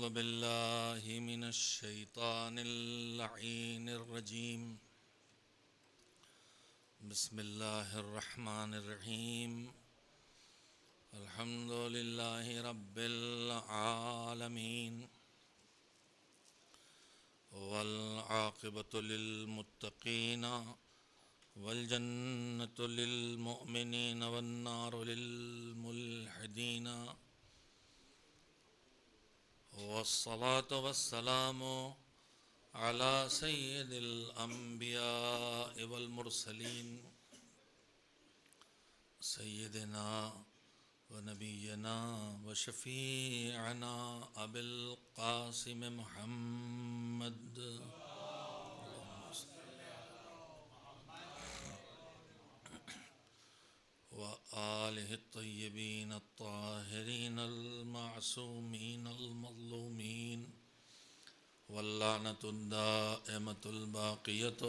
بالله من الشيطان اللعين الرجيم. بسم الله الرحمن الرحيم. الحمد لله رب العالمين والعاقبة للمتقين والجنة للمؤمنين والنار للملحدين، والصلاة والسلام على سيد الأنبياء والمرسلين سيدنا ونبينا وشفيعنا أبي القاسم محمد وآله الطيبين الطاهرين المعصومين المظلومين، واللعنة الدائمة الباقية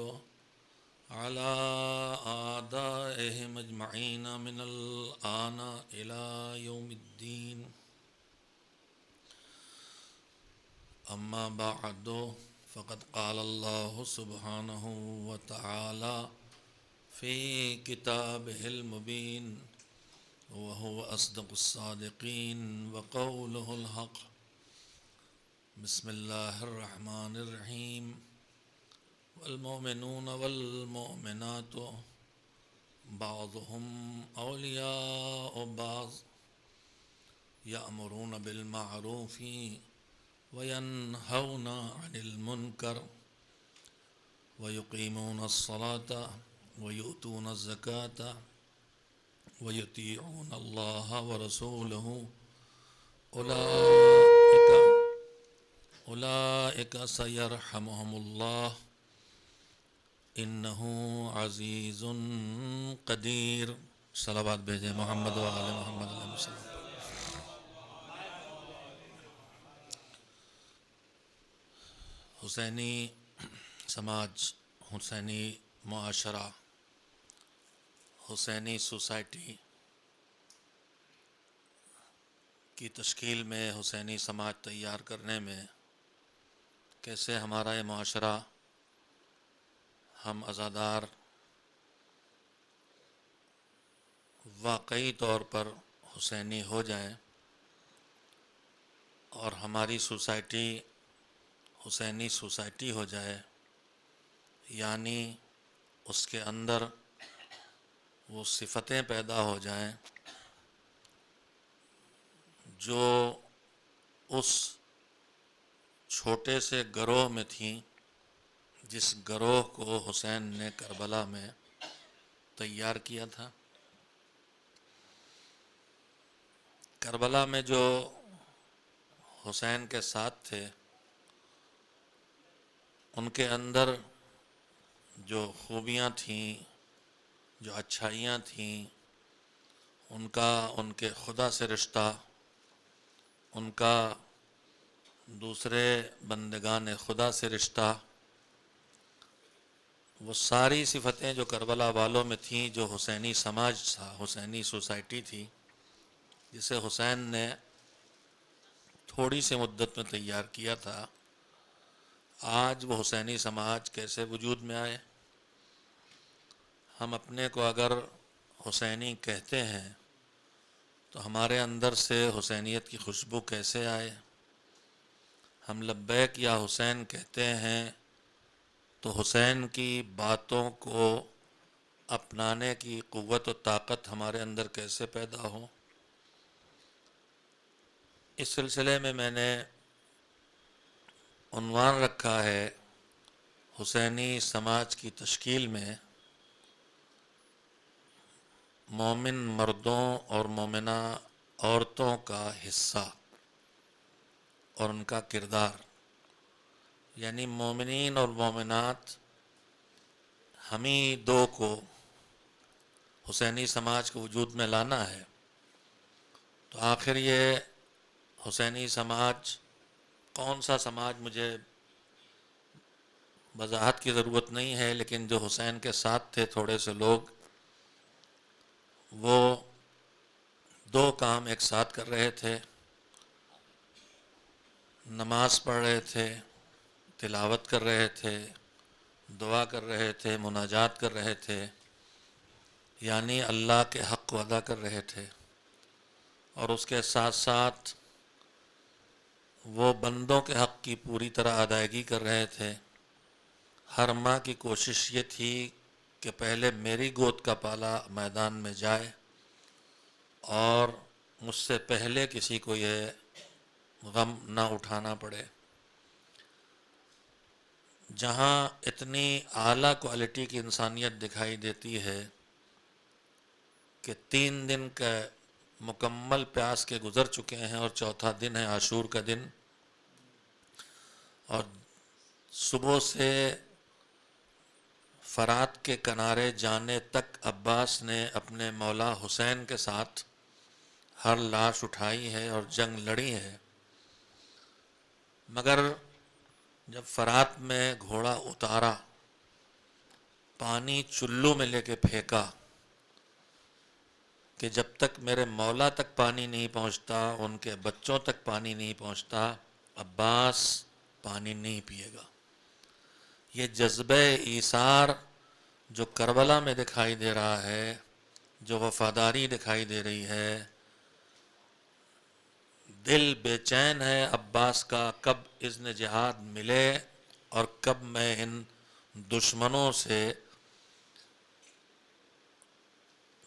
على أعدائهم أجمعين من الآن إلى يوم الدين. أما بعد، فقد قال الله سبحانه وتعالى في كتابه المبين وهو أصدق الصادقين وقوله الحق. بسم الله الرحمن الرحيم. والمؤمنون والمؤمنات بعضهم أولياء بعض يأمرون بالمعروف وينهون عن المنكر ويقيمون الصلاة ويؤتون الزكاة ويطيعون الله ورسوله أولئك سيرحمهم الله إنه عزيز قدير. صلوات بھیجیں محمد و آل محمد علیہ وسلم. حسینی سماج، حسینی معاشرہ، حسینی سوسائٹی کی تشکیل میں، حسینی سماج تیار کرنے میں کیسے ہمارا یہ معاشرہ، ہم عزادار واقعی طور پر حسینی ہو جائیں اور ہماری سوسائٹی حسینی سوسائٹی ہو جائے، یعنی اس کے اندر وہ صفتیں پیدا ہو جائیں جو اس چھوٹے سے گروہ میں تھیں جس گروہ کو حسین نے کربلا میں تیار کیا تھا. کربلا میں جو حسین کے ساتھ تھے، ان کے اندر جو خوبیاں تھیں، جو اچھائیاں تھیں، ان کے خدا سے رشتہ، ان کا دوسرے بندگان خدا سے رشتہ، وہ ساری صفتیں جو کربلا والوں میں تھیں، جو حسینی سماج تھا، حسینی سوسائٹی تھی، جسے حسین نے تھوڑی سی مدت میں تیار کیا تھا، آج وہ حسینی سماج کیسے وجود میں آئے؟ ہم اپنے کو اگر حسینی کہتے ہیں تو ہمارے اندر سے حسینیت کی خوشبو کیسے آئے؟ ہم لبیک یا حسین کہتے ہیں تو حسین کی باتوں کو اپنانے کی قوت و طاقت ہمارے اندر کیسے پیدا ہو؟ اس سلسلے میں نے عنوان رکھا ہے حسینی سماج کی تشکیل میں مومن مردوں اور مومنہ عورتوں کا حصہ اور ان کا کردار، یعنی مومنین اور مومنات ہمیں دو کو حسینی سماج کو وجود میں لانا ہے. تو آخر یہ حسینی سماج کون سا سماج، مجھے وضاحت کی ضرورت نہیں ہے، لیکن جو حسین کے ساتھ تھے تھوڑے سے لوگ، وہ دو کام ایک ساتھ کر رہے تھے. نماز پڑھ رہے تھے، تلاوت کر رہے تھے، دعا کر رہے تھے، مناجات کر رہے تھے، یعنی اللہ کے حق کو ادا کر رہے تھے، اور اس کے ساتھ ساتھ وہ بندوں کے حق کی پوری طرح ادائیگی کر رہے تھے۔ ہر ماں کی کوشش یہ تھی کہ پہلے میری گود کا پالا میدان میں جائے اور مجھ سے پہلے کسی کو یہ غم نہ اٹھانا پڑے۔ جہاں اتنی اعلیٰ کوالٹی کی انسانیت دکھائی دیتی ہے کہ 3 دن کا مکمل پیاس کے گزر چکے ہیں اور چوتھا دن ہے عاشور کا دن، اور صبح سے فرات کے کنارے جانے تک عباس نے اپنے مولا حسین کے ساتھ ہر لاش اٹھائی ہے اور جنگ لڑی ہے، مگر جب فرات میں گھوڑا اتارا، پانی چلو میں لے کے پھینکا کہ جب تک میرے مولا تک پانی نہیں پہنچتا، ان کے بچوں تک پانی نہیں پہنچتا، عباس پانی نہیں پیے گا۔ یہ جذبہ ایثار جو کربلا میں دکھائی دے رہا ہے، جو وفاداری دکھائی دے رہی ہے، دل بے چین ہے عباس کا، کب اذن جہاد ملے اور کب میں ان دشمنوں سے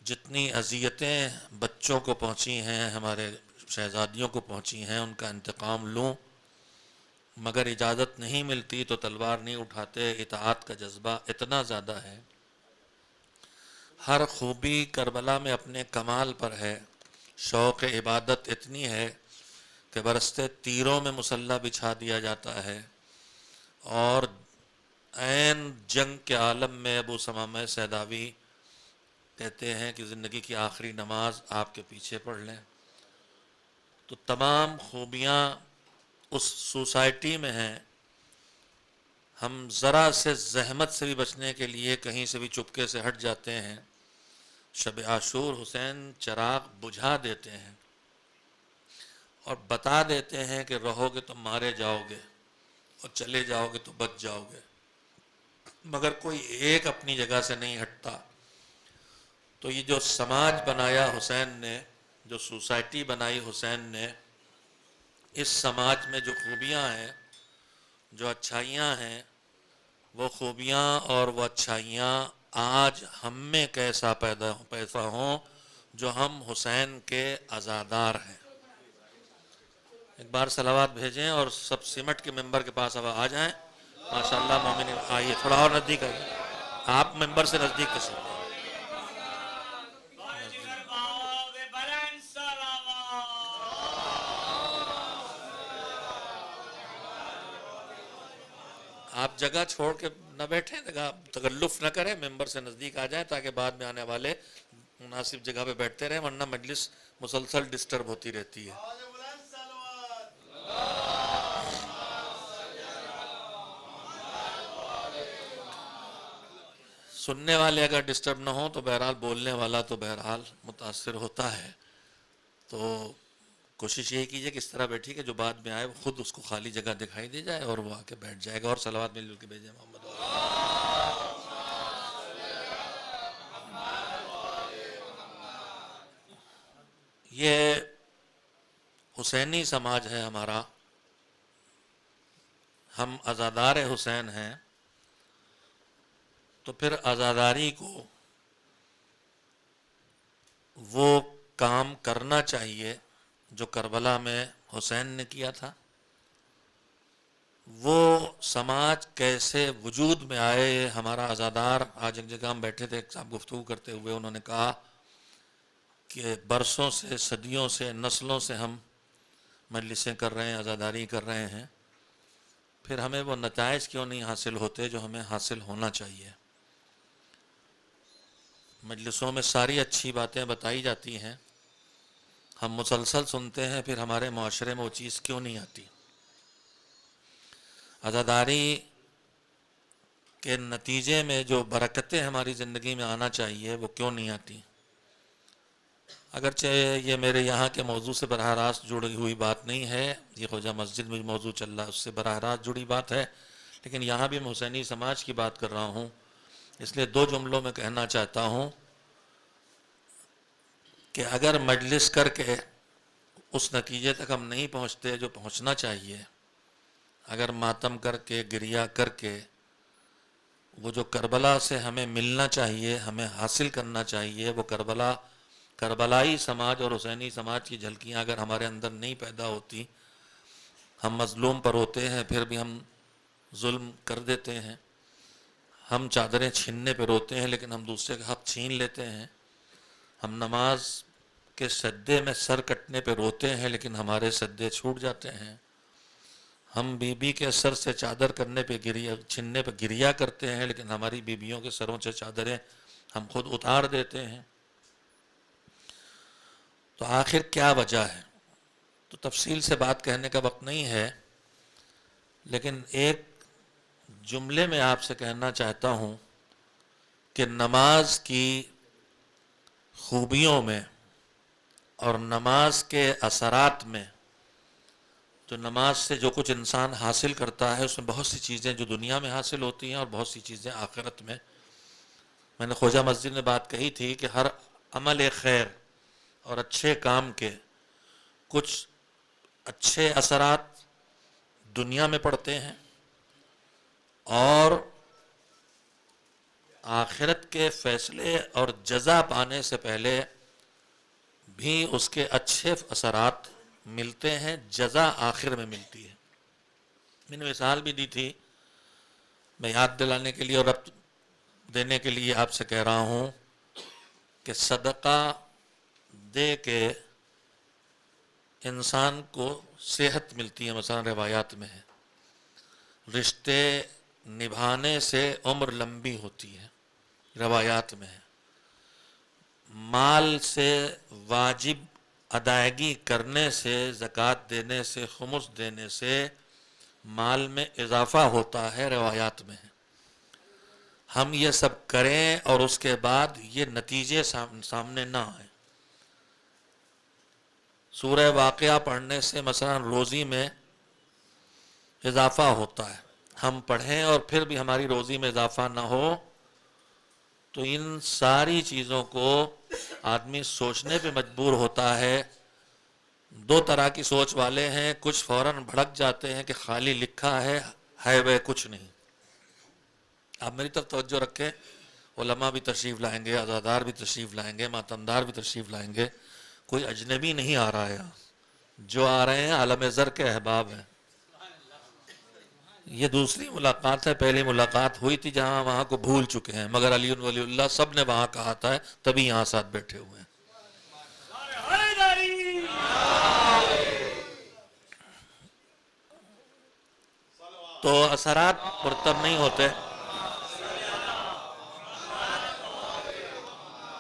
جتنی اذیتیں بچوں کو پہنچی ہیں، ہمارے شہزادیوں کو پہنچی ہیں، ان کا انتقام لوں، مگر اجازت نہیں ملتی تو تلوار نہیں اٹھاتے۔ اطاعت کا جذبہ اتنا زیادہ ہے، ہر خوبی کربلا میں اپنے کمال پر ہے، شوق عبادت اتنی ہے کہ برستے تیروں میں مصلی بچھا دیا جاتا ہے، اور عین جنگ کے عالم میں ابو ثمامہ سیداوی کہتے ہیں کہ زندگی کی آخری نماز آپ کے پیچھے پڑھ لیں۔ تو تمام خوبیاں اس سوسائٹی میں ہیں، ہم ذرا سے زحمت سے بھی بچنے کے لیے کہیں سے بھی چپکے سے ہٹ جاتے ہیں، شب عاشور حسین چراغ بجھا دیتے ہیں اور بتا دیتے ہیں کہ رہو گے تو مارے جاؤ گے اور چلے جاؤ گے تو بچ جاؤ گے، مگر کوئی ایک اپنی جگہ سے نہیں ہٹتا۔ تو یہ جو سماج بنایا حسین نے، جو سوسائٹی بنائی حسین نے، اس سماج میں جو خوبیاں ہیں، جو اچھائیاں ہیں، وہ خوبیاں اور وہ اچھائیاں آج ہم میں کیسا پیدا ہوں جو ہم حسین کے عزادار ہیں۔ ایک بار صلوات بھیجیں اور سب سمٹ کے ممبر کے پاس اب آ جائیں۔ ماشاءاللہ مومنین، آئیے تھوڑا اور نزدیک آئیے، آپ ممبر سے نزدیک کسی آپ جگہ چھوڑ کے نہ بیٹھیں، جگہ تکلف نہ کریں، ممبر سے نزدیک آ جائیں تاکہ بعد میں آنے والے مناسب جگہ پہ بیٹھتے رہیں، ورنہ مجلس مسلسل ڈسٹرب ہوتی رہتی ہے۔ سننے والے اگر ڈسٹرب نہ ہوں تو بہرحال بولنے والا تو بہرحال متاثر ہوتا ہے۔ تو کوشش یہی کیجئے کہ اس طرح بیٹھی کہ جو بعد میں آئے وہ خود اس کو خالی جگہ دکھائی دے جائے اور وہ آ کے بیٹھ جائے گا، اور صلوات مل جل کے بھیجیں محمد۔ یہ حسینی سماج ہے ہمارا، ہم عزادار حسین ہیں، تو پھر عزاداری کو وہ کام کرنا چاہیے جو کربلا میں حسین نے کیا تھا۔ وہ سماج کیسے وجود میں آئے، ہمارا عزادار، آج ایک جگہ ہم بیٹھے تھے، ایک صاحب گفتگو کرتے ہوئے انہوں نے کہا کہ برسوں سے، صدیوں سے، نسلوں سے ہم مجلسیں کر رہے ہیں، عزاداری کر رہے ہیں، پھر ہمیں وہ نتائج کیوں نہیں حاصل ہوتے جو ہمیں حاصل ہونا چاہیے۔ مجلسوں میں ساری اچھی باتیں بتائی جاتی ہیں، ہم مسلسل سنتے ہیں، پھر ہمارے معاشرے میں وہ چیز کیوں نہیں آتی؟ عزاداری کے نتیجے میں جو برکتیں ہماری زندگی میں آنا چاہیے وہ کیوں نہیں آتی؟ اگرچہ یہ میرے یہاں کے موضوع سے براہ راست جڑی ہوئی بات نہیں ہے، یہ خواجہ مسجد میں موضوع چل رہا ہے اس سے براہ راست جڑی بات ہے، لیکن یہاں بھی میں حسینی سماج کی بات کر رہا ہوں، اس لیے دو جملوں میں کہنا چاہتا ہوں کہ اگر مجلس کر کے اس نتیجے تک ہم نہیں پہنچتے جو پہنچنا چاہیے، اگر ماتم کر کے گریہ کر کے وہ جو کربلا سے ہمیں ملنا چاہیے، ہمیں حاصل کرنا چاہیے، وہ کربلائی سماج اور حسینی سماج کی جھلکیاں اگر ہمارے اندر نہیں پیدا ہوتی، ہم مظلوم پر ہوتے ہیں پھر بھی ہم ظلم کر دیتے ہیں، ہم چادریں چھیننے پہ روتے ہیں لیکن ہم دوسرے کا حق چھین لیتے ہیں، ہم نماز کے سجدے میں سر کٹنے پہ روتے ہیں لیکن ہمارے سجدے چھوٹ جاتے ہیں، ہم بیوی کے سر سے چادر کرنے پہ چھننے پہ گریہ کرتے ہیں لیکن ہماری بیویوں کے سروں سے چادریں ہم خود اتار دیتے ہیں، تو آخر کیا وجہ ہے؟ تو تفصیل سے بات کہنے کا وقت نہیں ہے، لیکن ایک جملے میں آپ سے کہنا چاہتا ہوں کہ نماز کی خوبیوں میں اور نماز کے اثرات میں، تو نماز سے جو کچھ انسان حاصل کرتا ہے اس میں بہت سی چیزیں جو دنیا میں حاصل ہوتی ہیں اور بہت سی چیزیں آخرت میں نے خواجہ مسجد میں بات کہی تھی کہ ہر عمل خیر اور اچھے کام کے کچھ اچھے اثرات دنیا میں پڑتے ہیں اور آخرت کے فیصلے اور جزا پانے سے پہلے بھی اس کے اچھے اثرات ملتے ہیں، جزا آخر میں ملتی ہے۔ میں نے مثال بھی دی تھی، میں یاد دلانے کے لیے اور ربط دینے کے لیے آپ سے کہہ رہا ہوں کہ صدقہ دے کے انسان کو صحت ملتی ہے، مثلا روایات میں ہے، رشتے نبھانے سے عمر لمبی ہوتی ہے، روایات میں ہے، مال سے واجب ادائیگی کرنے سے، زکوٰۃ دینے سے، خمس دینے سے مال میں اضافہ ہوتا ہے، روایات میں ہے۔ ہم یہ سب کریں اور اس کے بعد یہ نتیجے سامنے نہ آئیں۔ سورہ واقعہ پڑھنے سے مثلا روزی میں اضافہ ہوتا ہے، ہم پڑھیں اور پھر بھی ہماری روزی میں اضافہ نہ ہو تو ان ساری چیزوں کو آدمی سوچنے پہ مجبور ہوتا ہے۔ دو طرح کی سوچ والے ہیں، کچھ فوراً بھڑک جاتے ہیں کہ خالی لکھا ہے وہ کچھ نہیں۔ آپ میری طرف توجہ رکھیں، علماء بھی تشریف لائیں گے، عزادار بھی تشریف لائیں گے، ماتمدار بھی تشریف لائیں گے، کوئی اجنبی نہیں آ رہا ہے یہاں، جو آ رہے ہیں عالم زر کے احباب ہیں۔ یہ دوسری ملاقات ہے، پہلی ملاقات ہوئی تھی جہاں وہاں کو بھول چکے ہیں، مگر علی ولی اللہ سب نے وہاں کہا تھا، تبھی یہاں ساتھ بیٹھے ہوئے ہیں۔ تو اثرات مرتب نہیں ہوتے،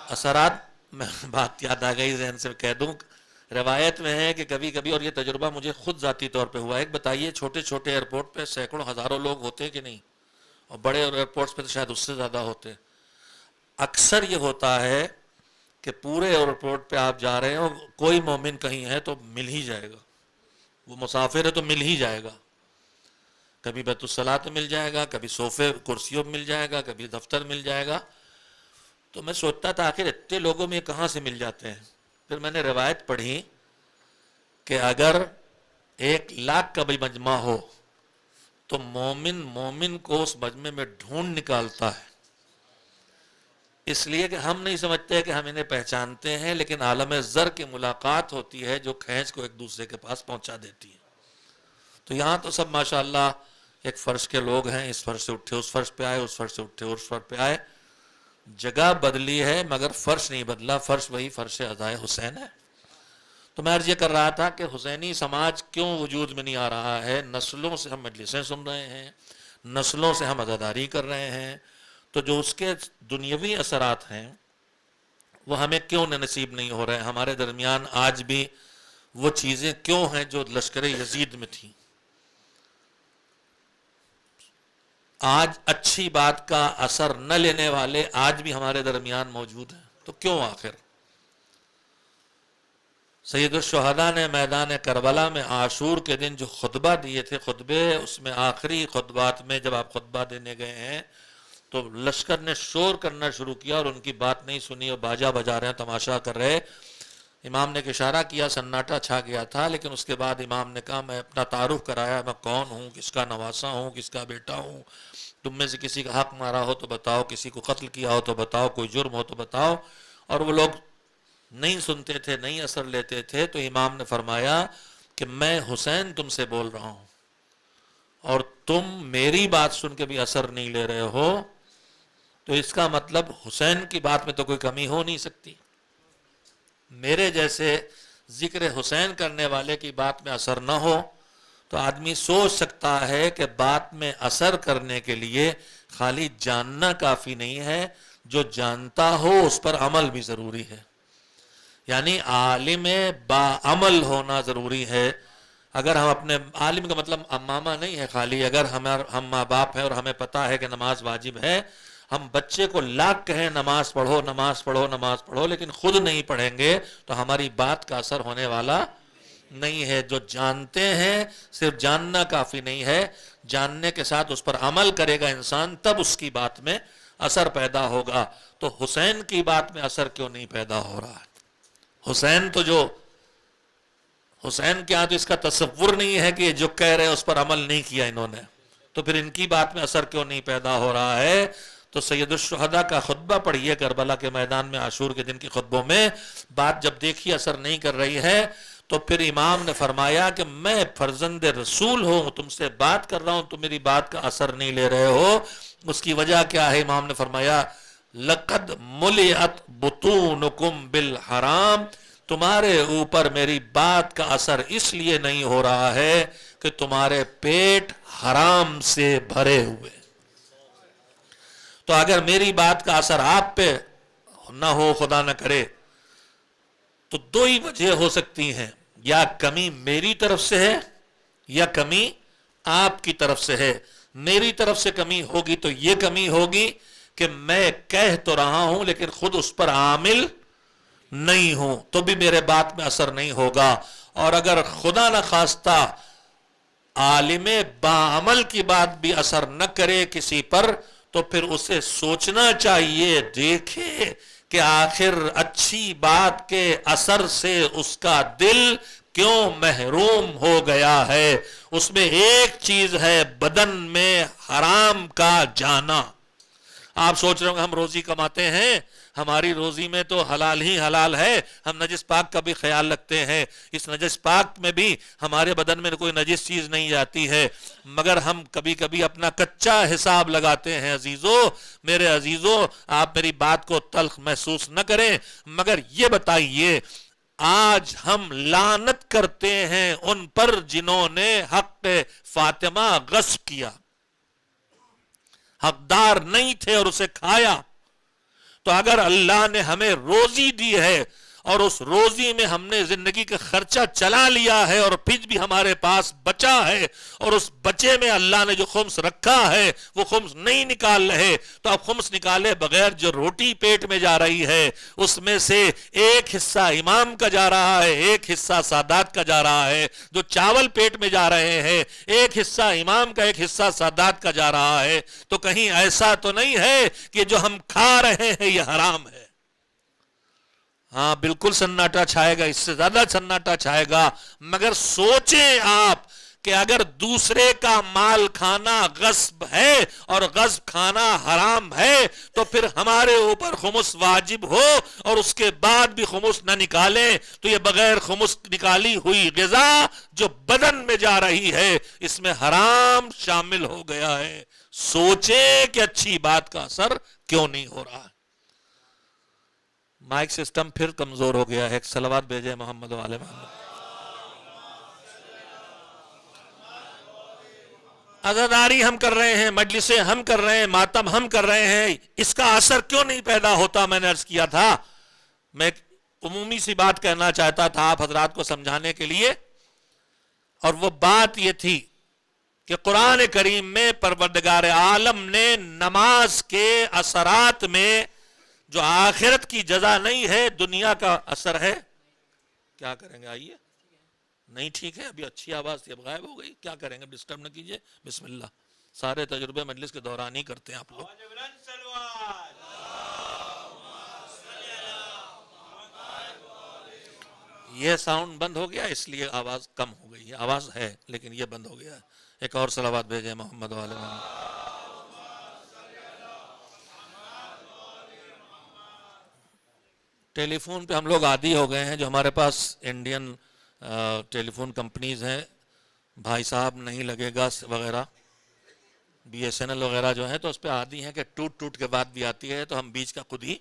اثرات میں بات یاد آ گئی ذہن سے کہہ دوں، روایت میں ہے کہ کبھی کبھی، اور یہ تجربہ مجھے خود ذاتی طور پہ ہوا ہے، ایک بتائیے چھوٹے چھوٹے ایئرپورٹ پہ سینکڑوں ہزاروں لوگ ہوتے کہ نہیں، اور بڑے ایئرپورٹس پہ تو شاید اس سے زیادہ ہوتے۔ اکثر یہ ہوتا ہے کہ پورے ایئرپورٹ پہ آپ جا رہے ہیں اور کوئی مومن کہیں ہے تو مل ہی جائے گا، وہ مسافر ہے تو مل ہی جائے گا، کبھی بیت الصلاۃ مل جائے گا، کبھی صوفے کرسیوں مل جائے گا، کبھی دفتر مل جائے گا۔ تو میں سوچتا تھا آخر اتنے لوگوں میں کہاں سے مل جاتے ہیں؟ پھر میں نے روایت پڑھی کہ اگر 1,00,000 کا بھی مجمع ہو تو مومن کو اس مجمع میں ڈھونڈ نکالتا ہے، اس لیے کہ ہم نہیں سمجھتے کہ ہم انہیں پہچانتے ہیں، لیکن عالم زر کی ملاقات ہوتی ہے جو کھینچ کو ایک دوسرے کے پاس پہنچا دیتی ہے۔ تو یہاں تو سب ماشاءاللہ ایک فرش کے لوگ ہیں، اس فرش سے اٹھے اس فرش پہ آئے، اس فرش سے اٹھے اس فرش پہ آئے، جگہ بدلی ہے مگر فرش نہیں بدلا، فرش وہی فرش عزائے حسین ہے۔ تو میں عرض یہ کر رہا تھا کہ حسینی سماج کیوں وجود میں نہیں آ رہا ہے؟ نسلوں سے ہم مجلسیں سن رہے ہیں، نسلوں سے ہم عزاداری کر رہے ہیں، تو جو اس کے دنیاوی اثرات ہیں وہ ہمیں کیوں نصیب نہیں ہو رہے ہیں؟ ہمارے درمیان آج بھی وہ چیزیں کیوں ہیں جو لشکر یزید میں تھیں؟ آج اچھی بات کا اثر نہ لینے والے آج بھی ہمارے درمیان موجود ہیں، تو کیوں آخر؟ سید الشہداء نے میدان کربلا میں عاشور کے دن جو خطبہ دیے تھے خطبے، اس میں آخری خطبات میں جب آپ خطبہ دینے گئے ہیں تو لشکر نے شور کرنا شروع کیا اور ان کی بات نہیں سنی اور باجا بجا رہے ہیں، تماشا کر رہے۔ امام نے ایک اشارہ کیا، سناٹا چھا گیا تھا، لیکن اس کے بعد امام نے کہا میں اپنا تعارف کرایا، میں کون ہوں، کس کا نواسا ہوں، کس کا بیٹا ہوں، تم میں سے کسی کا حق مارا ہو تو بتاؤ، کسی کو قتل کیا ہو تو بتاؤ، کوئی جرم ہو تو بتاؤ۔ اور وہ لوگ نہیں سنتے تھے، نہیں اثر لیتے تھے، تو امام نے فرمایا کہ میں حسین تم سے بول رہا ہوں اور تم میری بات سن کے بھی اثر نہیں لے رہے ہو، تو اس کا مطلب حسین کی بات میں تو کوئی کمی ہو نہیں سکتی۔ میرے جیسے ذکر حسین کرنے والے کی بات میں اثر نہ ہو تو آدمی سوچ سکتا ہے کہ بات میں اثر کرنے کے لیے خالی جاننا کافی نہیں ہے، جو جانتا ہو اس پر عمل بھی ضروری ہے، یعنی عالم با عمل ہونا ضروری ہے۔ اگر ہم اپنے عالم کا مطلب امامہ نہیں ہے خالی، اگر ہم ماں باپ ہیں اور ہمیں پتا ہے کہ نماز واجب ہے، ہم بچے کو لاکھ کہیں نماز پڑھو نماز پڑھو نماز پڑھو، لیکن خود نہیں پڑھیں گے تو ہماری بات کا اثر ہونے والا نہیں ہے۔ جو جانتے ہیں صرف جاننا کافی نہیں ہے، جاننے کے ساتھ اس پر عمل کرے گا انسان، تب اس کی بات میں اثر پیدا ہوگا۔ تو حسین کی بات میں اثر کیوں نہیں پیدا ہو رہا ہے؟ حسین کے ہاں تو اس کا تصور نہیں ہے کہ جو کہہ رہے اس پر عمل نہیں کیا انہوں نے، تو پھر ان کی بات میں اثر کیوں نہیں پیدا ہو رہا ہے؟ تو سید الشہداء کا خطبہ پڑھیے کربلا کے میدان میں، عاشور کے دن کے خطبوں میں بات جب دیکھی اثر نہیں کر رہی ہے تو پھر امام نے فرمایا کہ میں فرزند رسول ہوں، تم سے بات کر رہا ہوں، تم میری بات کا اثر نہیں لے رہے ہو۔ اس کی وجہ کیا ہے؟ امام نے فرمایا لقد ملئت بطونکم بالحرام، تمہارے اوپر میری بات کا اثر اس لیے نہیں ہو رہا ہے کہ تمہارے پیٹ حرام سے بھرے ہوئے۔ تو اگر میری بات کا اثر آپ پہ نہ ہو، خدا نہ کرے، تو دو ہی وجہ ہو سکتی ہیں، یا کمی میری طرف سے ہے یا کمی آپ کی طرف سے ہے۔ میری طرف سے کمی ہوگی تو یہ کمی ہوگی کہ میں کہہ تو رہا ہوں لیکن خود اس پر عامل نہیں ہوں، تو بھی میرے بات میں اثر نہیں ہوگا۔ اور اگر خدا نہ خواستہ عالم باعمل کی بات بھی اثر نہ کرے کسی پر، تو پھر اسے سوچنا چاہیے، دیکھے کہ آخر اچھی بات کے اثر سے اس کا دل کیوں محروم ہو گیا ہے۔ اس میں ایک چیز ہے، بدن میں حرام کا جانا۔ آپ سوچ رہے ہوں گے ہم روزی کماتے ہیں، ہماری روزی میں تو حلال ہی حلال ہے، ہم نجس پاک کا بھی خیال رکھتے ہیں، اس نجس پاک میں بھی ہمارے بدن میں کوئی نجس چیز نہیں جاتی ہے، مگر ہم کبھی کبھی اپنا کچا حساب لگاتے ہیں۔ عزیزو، میرے عزیزو، آپ میری بات کو تلخ محسوس نہ کریں، مگر یہ بتائیے آج ہم لعنت کرتے ہیں ان پر جنہوں نے حق فاطمہ غصب کیا، حقدار نہیں تھے اور اسے کھایا۔ تو اگر اللہ نے ہمیں روزی دی ہے اور اس روزی میں ہم نے زندگی کا خرچہ چلا لیا ہے اور پھر بھی ہمارے پاس بچا ہے، اور اس بچے میں اللہ نے جو خمس رکھا ہے وہ خمس نہیں نکال رہے، تو اب خمس نکالے بغیر جو روٹی پیٹ میں جا رہی ہے اس میں سے ایک حصہ امام کا جا رہا ہے، ایک حصہ سادات کا جا رہا ہے۔ جو چاول پیٹ میں جا رہے ہیں، ایک حصہ امام کا، ایک حصہ سادات کا جا رہا ہے، تو کہیں ایسا تو نہیں ہے کہ جو ہم کھا رہے ہیں یہ حرام ہے؟ ہاں بالکل سناٹا چھائے گا، اس سے زیادہ سناٹا چھائے گا، مگر سوچیں آپ کہ اگر دوسرے کا مال کھانا غصب ہے اور غصب کھانا حرام ہے تو پھر ہمارے اوپر خمس واجب ہو اور اس کے بعد بھی خمس نہ نکالیں تو یہ بغیر خمس نکالی ہوئی غذا جو بدن میں جا رہی ہے اس میں حرام شامل ہو گیا ہے۔ سوچیں کہ اچھی بات کا اثر کیوں نہیں ہو رہا ہے۔ مائک سسٹم پھر کمزور ہو گیا ہے، ایک صلوات بھیجے محمد و آل محمد۔ عزاداری ہم کر رہے ہیں، مجلسیں ہم کر رہے ہیں، ماتم ہم کر رہے ہیں، اس کا اثر کیوں نہیں پیدا ہوتا؟ میں نے عرض کیا تھا، میں ایک عمومی سی بات کہنا چاہتا تھا آپ حضرات کو سمجھانے کے لیے، اور وہ بات یہ تھی کہ قرآن کریم میں پروردگار عالم نے نماز کے اثرات میں جو آخرت کی جزا نہیں ہے، دنیا کا اثر ہے۔ کیا کریں گے؟ آئیے. نہیں ٹھیک ہے، ابھی اچھی آواز تھی، اب غائب ہو گئی. کیا کریں گے؟ ڈسٹرب نہ کیجیے. بسم اللہ. سارے تجربے مجلس کے دوران ہی کرتے ہیں آپ لوگ. یہ ساؤنڈ بند ہو گیا اس لیے آواز کم ہو گئی ہے. آواز ہے لیکن یہ بند ہو گیا ہے. ایک اور صلوات بھیجیں محمد والے محمد. ٹیلی فون پہ ہم لوگ عادی ہو گئے ہیں. جو ہمارے پاس انڈین ٹیلی فون کمپنیز ہیں، بھائی صاحب نہیں لگے گا وغیرہ، بی ایس این ایل وغیرہ جو ہیں، تو اس پہ عادی ہیں کہ ٹوٹ کے بعد بھی آتی ہے، تو ہم بیچ کا خود ہی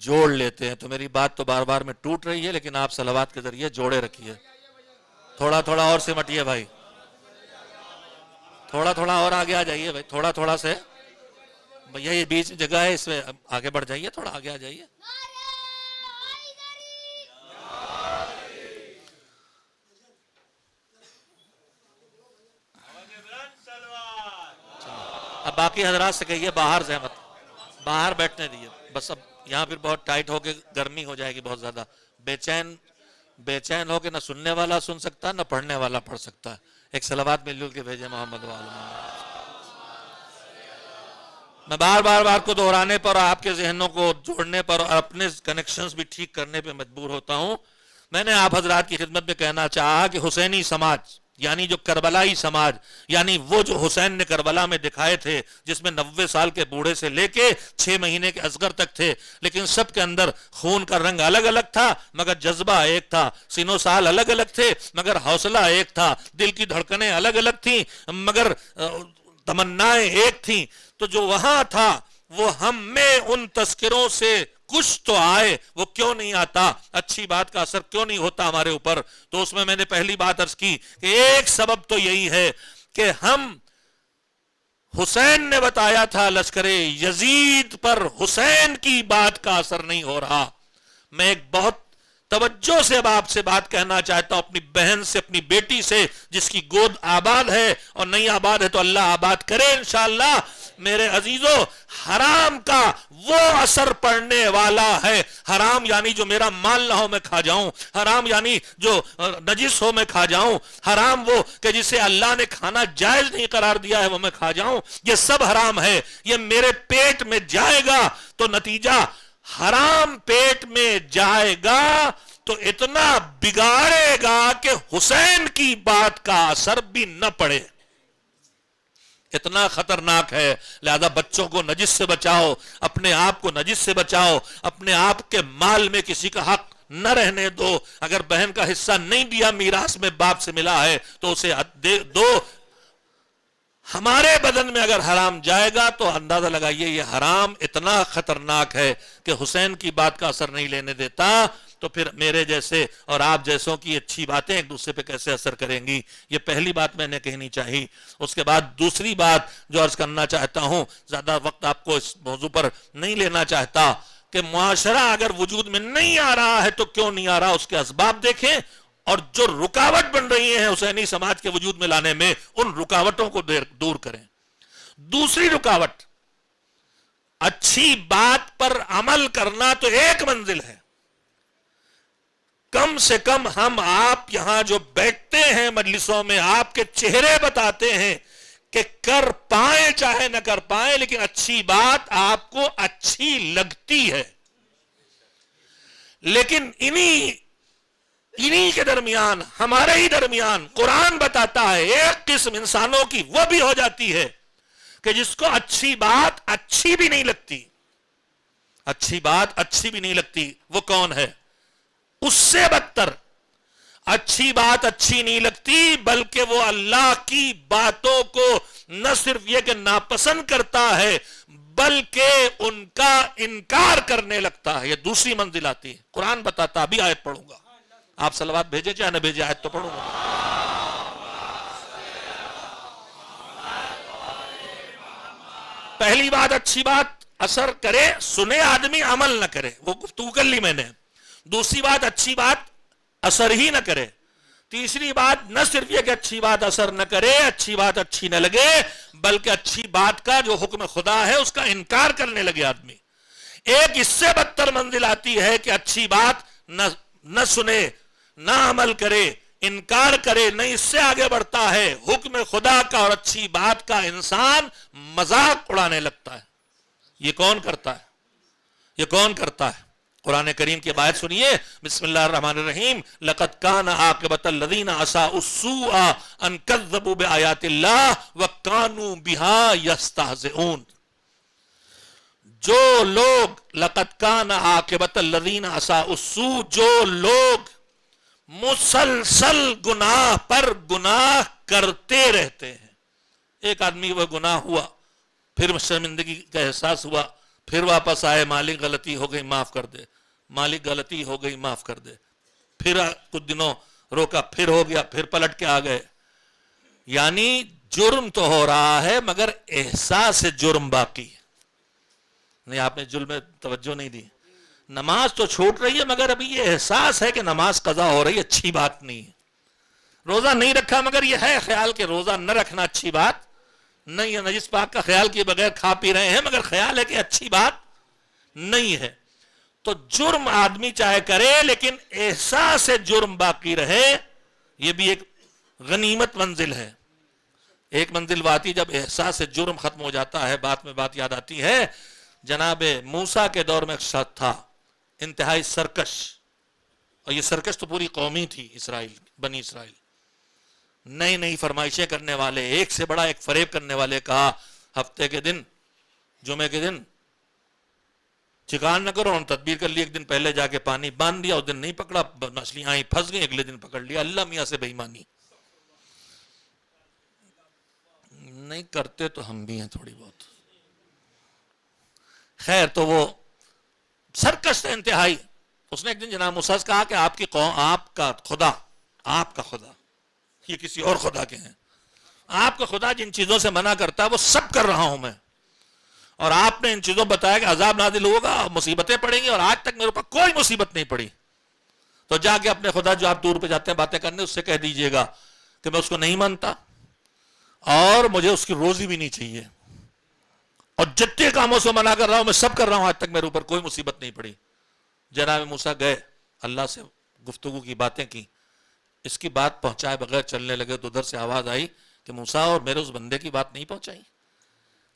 جوڑ لیتے ہیں. تو میری بات تو بار بار میں ٹوٹ رہی ہے، لیکن آپ صلوات کے ذریعے جوڑے رکھیے. تھوڑا تھوڑا اور سمٹیے بھائی، تھوڑا تھوڑا اور آگے آ جائیے بھائی، تھوڑا تھوڑا سے. بھیا یہ بیچ میں جگہ ہے، اس میں آگے بڑھ جائیے، تھوڑا آگے آ جائیے. اب باقی حضرات سے کہیے باہر زحمت، باہر بیٹھنے دیجیے بس. اب یہاں پھر بہت ٹائٹ ہو کے گرمی ہو جائے گی بہت زیادہ. بے چین ہو کے نہ سننے والا سن سکتا نہ پڑھنے والا پڑھ سکتا. ایک صلوات مل جل کے بھیجے محمد والے. میں بار کو دہرانے پر، آپ کے ذہنوں کو جوڑنے پر اور اپنے کنیکشنز بھی ٹھیک کرنے پہ مجبور ہوتا ہوں. میں نے آپ حضرات کی خدمت میں کہنا چاہا کہ حسینی سماج، یعنی جو کربلائی سماج، یعنی وہ جو حسین نے کربلا میں دکھائے تھے، جس میں 90 سال کے بوڑھے سے لے کے 6 مہینے کے اصغر تک تھے، لیکن سب کے اندر خون کا رنگ الگ الگ تھا مگر جذبہ ایک تھا. سینو سال الگ الگ تھے مگر حوصلہ ایک تھا. دل کی دھڑکنیں الگ الگ تھیں مگر تمنائیں ایک تھیں. تو جو وہاں تھا وہ ہم میں ان تذکروں سے کچھ تو آئے، وہ کیوں نہیں آتا؟ اچھی بات کا اثر کیوں نہیں ہوتا ہمارے اوپر؟ تو اس میں نے پہلی بات عرض کی کہ ایک سبب تو یہی ہے کہ ہم، حسین نے بتایا تھا لشکر یزید پر حسین کی بات کا اثر نہیں ہو رہا. میں ایک بہت توجہ سے اب آپ سے بات کہنا چاہتا ہوں، اپنی بہن سے، اپنی بیٹی سے، جس کی گود آباد ہے اور نہیں آباد ہے تو اللہ آباد کرے انشاءاللہ. میرے عزیزو، حرام کا وہ اثر پڑنے والا ہے. حرام یعنی جو میرا مال نہ ہو میں کھا جاؤں، حرام یعنی جو نجس ہو میں کھا جاؤں، حرام وہ کہ جسے اللہ نے کھانا جائز نہیں قرار دیا ہے وہ میں کھا جاؤں. یہ سب حرام ہے. یہ میرے پیٹ میں جائے گا تو نتیجہ حرام پیٹ میں جائے گا تو اتنا بگاڑے گا کہ حسین کی بات کا اثر بھی نہ پڑے. اتنا خطرناک ہے. لہذا بچوں کو نجس سے بچاؤ، اپنے آپ کو نجس سے بچاؤ، اپنے آپ کے مال میں کسی کا حق نہ رہنے دو. اگر بہن کا حصہ نہیں دیا میراث میں باپ سے ملا ہے تو اسے دو. ہمارے بدن میں اگر حرام جائے گا تو اندازہ لگائیے یہ حرام اتنا خطرناک ہے کہ حسین کی بات کا اثر نہیں لینے دیتا. تو پھر میرے جیسے اور آپ جیسوں کی اچھی باتیں ایک دوسرے پہ کیسے اثر کریں گی؟ یہ پہلی بات میں نے کہنی چاہی. اس کے بعد دوسری بات جو عرض کرنا چاہتا ہوں، زیادہ وقت آپ کو اس موضوع پر نہیں لینا چاہتا، کہ معاشرہ اگر وجود میں نہیں آ رہا ہے تو کیوں نہیں آ رہا، اس کے اسباب دیکھیں اور جو رکاوٹ بن رہی ہیں حسینی سماج کے وجود میں لانے میں، ان رکاوٹوں کو دور کریں. دوسری رکاوٹ، اچھی بات پر عمل کرنا تو ایک منزل ہے. کم سے کم ہم آپ یہاں جو بیٹھتے ہیں مجلسوں میں، آپ کے چہرے بتاتے ہیں کہ کر پائیں چاہے نہ کر پائیں، لیکن اچھی بات آپ کو اچھی لگتی ہے. لیکن انہی کے درمیان، ہمارے ہی درمیان قرآن بتاتا ہے ایک قسم انسانوں کی وہ بھی ہو جاتی ہے کہ جس کو اچھی بات اچھی بھی نہیں لگتی. اچھی بات اچھی بھی نہیں لگتی. وہ کون ہے؟ اس سے بدتر، اچھی بات اچھی نہیں لگتی بلکہ وہ اللہ کی باتوں کو نہ صرف یہ کہ ناپسند کرتا ہے بلکہ ان کا انکار کرنے لگتا ہے. یہ دوسری منزل آتی ہے. قرآن بتاتا، ابھی آیت پڑھوں گا. آپ صلوات بھیجیں چاہے نہ بھیجیں، آیت تو پڑھوں گا. پہلی بات، اچھی بات اثر کرے، سنے آدمی عمل نہ کرے، وہ گفتگو کر لی میں نے. دوسری بات، اچھی بات اثر ہی نہ کرے. تیسری بات، نہ صرف یہ کہ اچھی بات اثر نہ کرے، اچھی بات اچھی نہ لگے، بلکہ اچھی بات کا جو حکم خدا ہے اس کا انکار کرنے لگے آدمی. ایک اس سے بدتر منزل آتی ہے کہ اچھی بات نہ سنے، نہ عمل کرے، انکار کرے، نہیں اس سے آگے بڑھتا ہے، حکم خدا کا اور اچھی بات کا انسان مذاق اڑانے لگتا ہے۔ یہ کون کرتا ہے؟ یہ کون کرتا ہے؟ قرآن کریم کی آیت سنیے، بسم اللہ الرحمن الرحیم، لقد کان عاقبۃ الذین اساءوا السوء ان کذبوا بآیات اللہ وکانوا بہا یستہزئون۔ جو لوگ، لقد کان عاقبۃ الذین اساءوا السوء، جو لوگ مسلسل گناہ پر گناہ کرتے رہتے ہیں۔ ایک آدمی وہ گناہ ہوا، پھر شرمندگی کا احساس ہوا، پھر واپس آئے، مالک غلطی ہو گئی معاف کر دے، مالک غلطی ہو گئی معاف کر دے، پھر کچھ دنوں روکا، پھر ہو گیا، پھر پلٹ کے آ گئے۔ یعنی جرم تو ہو رہا ہے مگر احساس جرم باقی ہے۔ نہیں، آپ نے جرم میں توجہ نہیں دی۔ نماز تو چھوٹ رہی ہے مگر ابھی یہ احساس ہے کہ نماز قضا ہو رہی ہے، اچھی بات نہیں ہے۔ روزہ نہیں رکھا مگر یہ ہے خیال کہ روزہ نہ رکھنا اچھی بات نہیں ہے، نجس پاک کا خیال کیے بغیر کھا پی رہے ہیں مگر خیال ہے کہ اچھی بات نہیں ہے۔ تو جرم آدمی چاہے کرے لیکن احساس جرم باقی رہے، یہ بھی ایک غنیمت منزل ہے۔ ایک منزل واتی جب احساس جرم ختم ہو جاتا ہے۔ بات میں بات یاد آتی ہے، جناب موسیٰ کے دور میں ایک شخص تھا انتہائی سرکش، اور یہ سرکش تو پوری قومی تھی، اسرائیل، بنی اسرائیل، نئی نئی فرمائشیں کرنے والے، ایک سے بڑا ایک فریب کرنے والے۔ کہا ہفتے کے دن، جمعے کے دن چکان نہ کرو، ہم تدبیر کر لی، ایک دن پہلے جا کے پانی باندھ دیا، اس دن نہیں پکڑا، مچھلیاں آئیں پھنس گئی، اگلے دن پکڑ لیا۔ اللہ میاں سے بے ایمانی نہیں کرتے تو ہم بھی ہیں تھوڑی بہت۔ خیر، تو وہ سرکش تھا انتہائی۔ اس نے ایک دن جناب موسیٰ سے کہا کہ آپ کی قوم، آپ کا خدا، آپ کا خدا، یہ کسی اور خدا کے ہیں، آپ کا خدا جن چیزوں سے منع کرتا ہے وہ سب کر رہا ہوں میں، اور آپ نے ان چیزوں بتایا کہ عذاب نازل ہوگا، مصیبتیں پڑیں گی، اور آج تک میرے اوپر کوئی مصیبت نہیں پڑی۔ تو جا کے اپنے خدا جو آپ دور پہ جاتے ہیں باتیں کرنے، اس سے کہہ دیجئے گا کہ میں اس کو نہیں مانتا اور مجھے اس کی روزی بھی نہیں چاہیے، اور جتنے کاموں سے منع کر رہا ہوں میں سب کر رہا ہوں، آج تک میرے اوپر کوئی مصیبت نہیں پڑی۔ جناب موسیٰ گئے، اللہ سے گفتگو کی، باتیں کی، اس کی بات پہنچائے بغیر چلنے لگے تو ادھر سے آواز آئی کہ موسیٰ، اور میرے اس بندے کی بات نہیں پہنچائی؟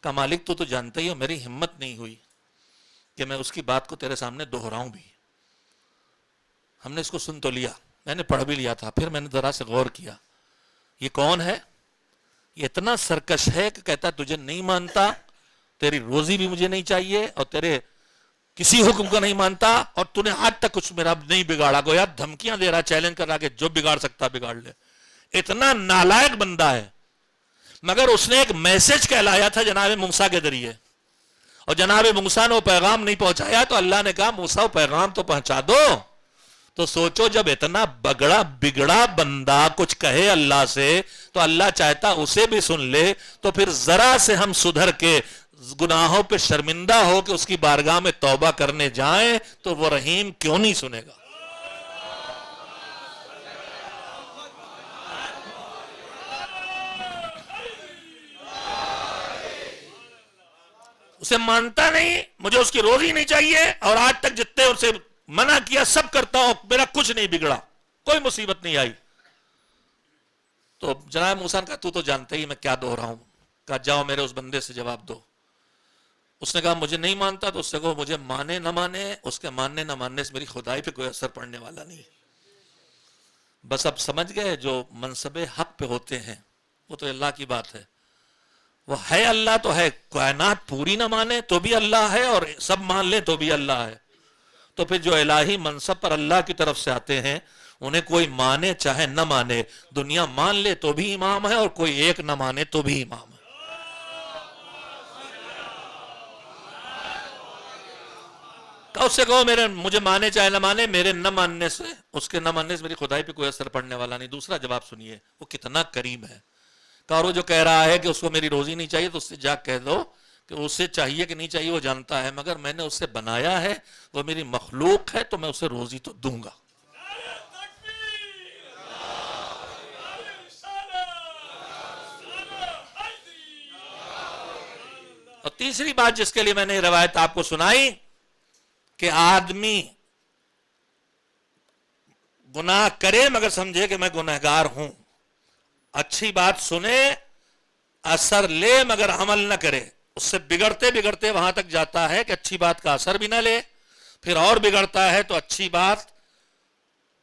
کہا مالک تو جانتا ہی ہو، میری ہمت نہیں ہوئی کہ میں اس کی بات کو تیرے سامنے دہراؤں بھی۔ ہم نے اس کو سن تو لیا، میں نے پڑھ بھی لیا تھا، پھر میں نے ذرا سے غور کیا، یہ کون ہے؟ یہ اتنا سرکش ہے کہ کہتا تجھے نہیں مانتا، تیری روزی بھی مجھے نہیں چاہیے، اور تیرے کسی حکم کو نہیں مانتا، اور تو نے آج تک کچھ میرا نہیں بگاڑا، گویا دھمکیاں دے رہا، چیلنج کر رہا کہ جو بگاڑ سکتا بگاڑ لے۔ اتنا نالائق بندہ ہے، مگر اس نے ایک میسج کہلایا تھا جناب موسیٰ کے ذریعے، اور جناب موسیٰ نے وہ پیغام نہیں پہنچایا، تو اللہ نے کہا موسیٰ وہ پیغام تو پہنچا دو۔ تو سوچو، جب اتنا بگڑا بندہ کچھ کہے اللہ سے، تو اللہ چاہتا اسے بھی سن لے، تو پھر ذرا سے ہم سدھر کے گناہوں پہ شرمندہ ہو کے اس کی بارگاہ میں توبہ کرنے جائیں تو وہ رحیم کیوں نہیں سنے گا؟ اسے مانتا نہیں، مجھے اس کی روزی نہیں چاہیے، اور آج تک جتنے اسے منع کیا سب کرتا ہوں، میرا کچھ نہیں بگڑا، کوئی مصیبت نہیں آئی۔ تو جناب موسیٰ نے کہا تو جانتے ہی میں کیا دہراؤں۔ کہا جاؤ میرے اس بندے سے جواب دو۔ اس نے کہا مجھے نہیں مانتا، تو اس سے کہو مجھے مانے نہ مانے، اس کے ماننے نہ ماننے سے میری خدائی پہ کوئی اثر پڑنے والا نہیں۔ بس اب سمجھ گئے، جو منصب حق پہ ہوتے ہیں وہ تو اللہ کی بات ہے، وہ ہے اللہ تو ہے، کائنات پوری نہ مانے تو بھی اللہ ہے، اور سب مان لے تو بھی اللہ ہے۔ تو پھر جو الہی منصب پر اللہ کی طرف سے آتے ہیں انہیں کوئی مانے چاہے نہ مانے، دنیا مان لے تو بھی امام ہے، اور کوئی ایک نہ مانے تو بھی امام ہے۔ اس سے کہو مجھے مانے چاہے نہ مانے، میرے نہ ماننے سے، اس کے نہ ماننے سے میری خدائی پہ کوئی اثر پڑنے والا نہیں۔ دوسرا جواب سنیے، وہ کتنا کریم ہے۔ کہا وہ جو کہہ رہا ہے کہ اس کو میری روزی نہیں چاہیے، تو اس سے جا کہہ دو کہ اسے چاہیے کہ نہیں چاہیے وہ جانتا ہے، مگر میں نے اسے بنایا ہے، وہ میری مخلوق ہے، تو میں اسے روزی تو دوں گا۔ اور تیسری بات جس کے لیے میں نے روایت آپ کو سنائی کہ آدمی گناہ کرے مگر سمجھے کہ میں گنہگار ہوں، اچھی بات سنے، اثر لے مگر عمل نہ کرے، اس سے بگڑتے بگڑتے وہاں تک جاتا ہے کہ اچھی بات کا اثر بھی نہ لے، پھر اور بگڑتا ہے تو اچھی بات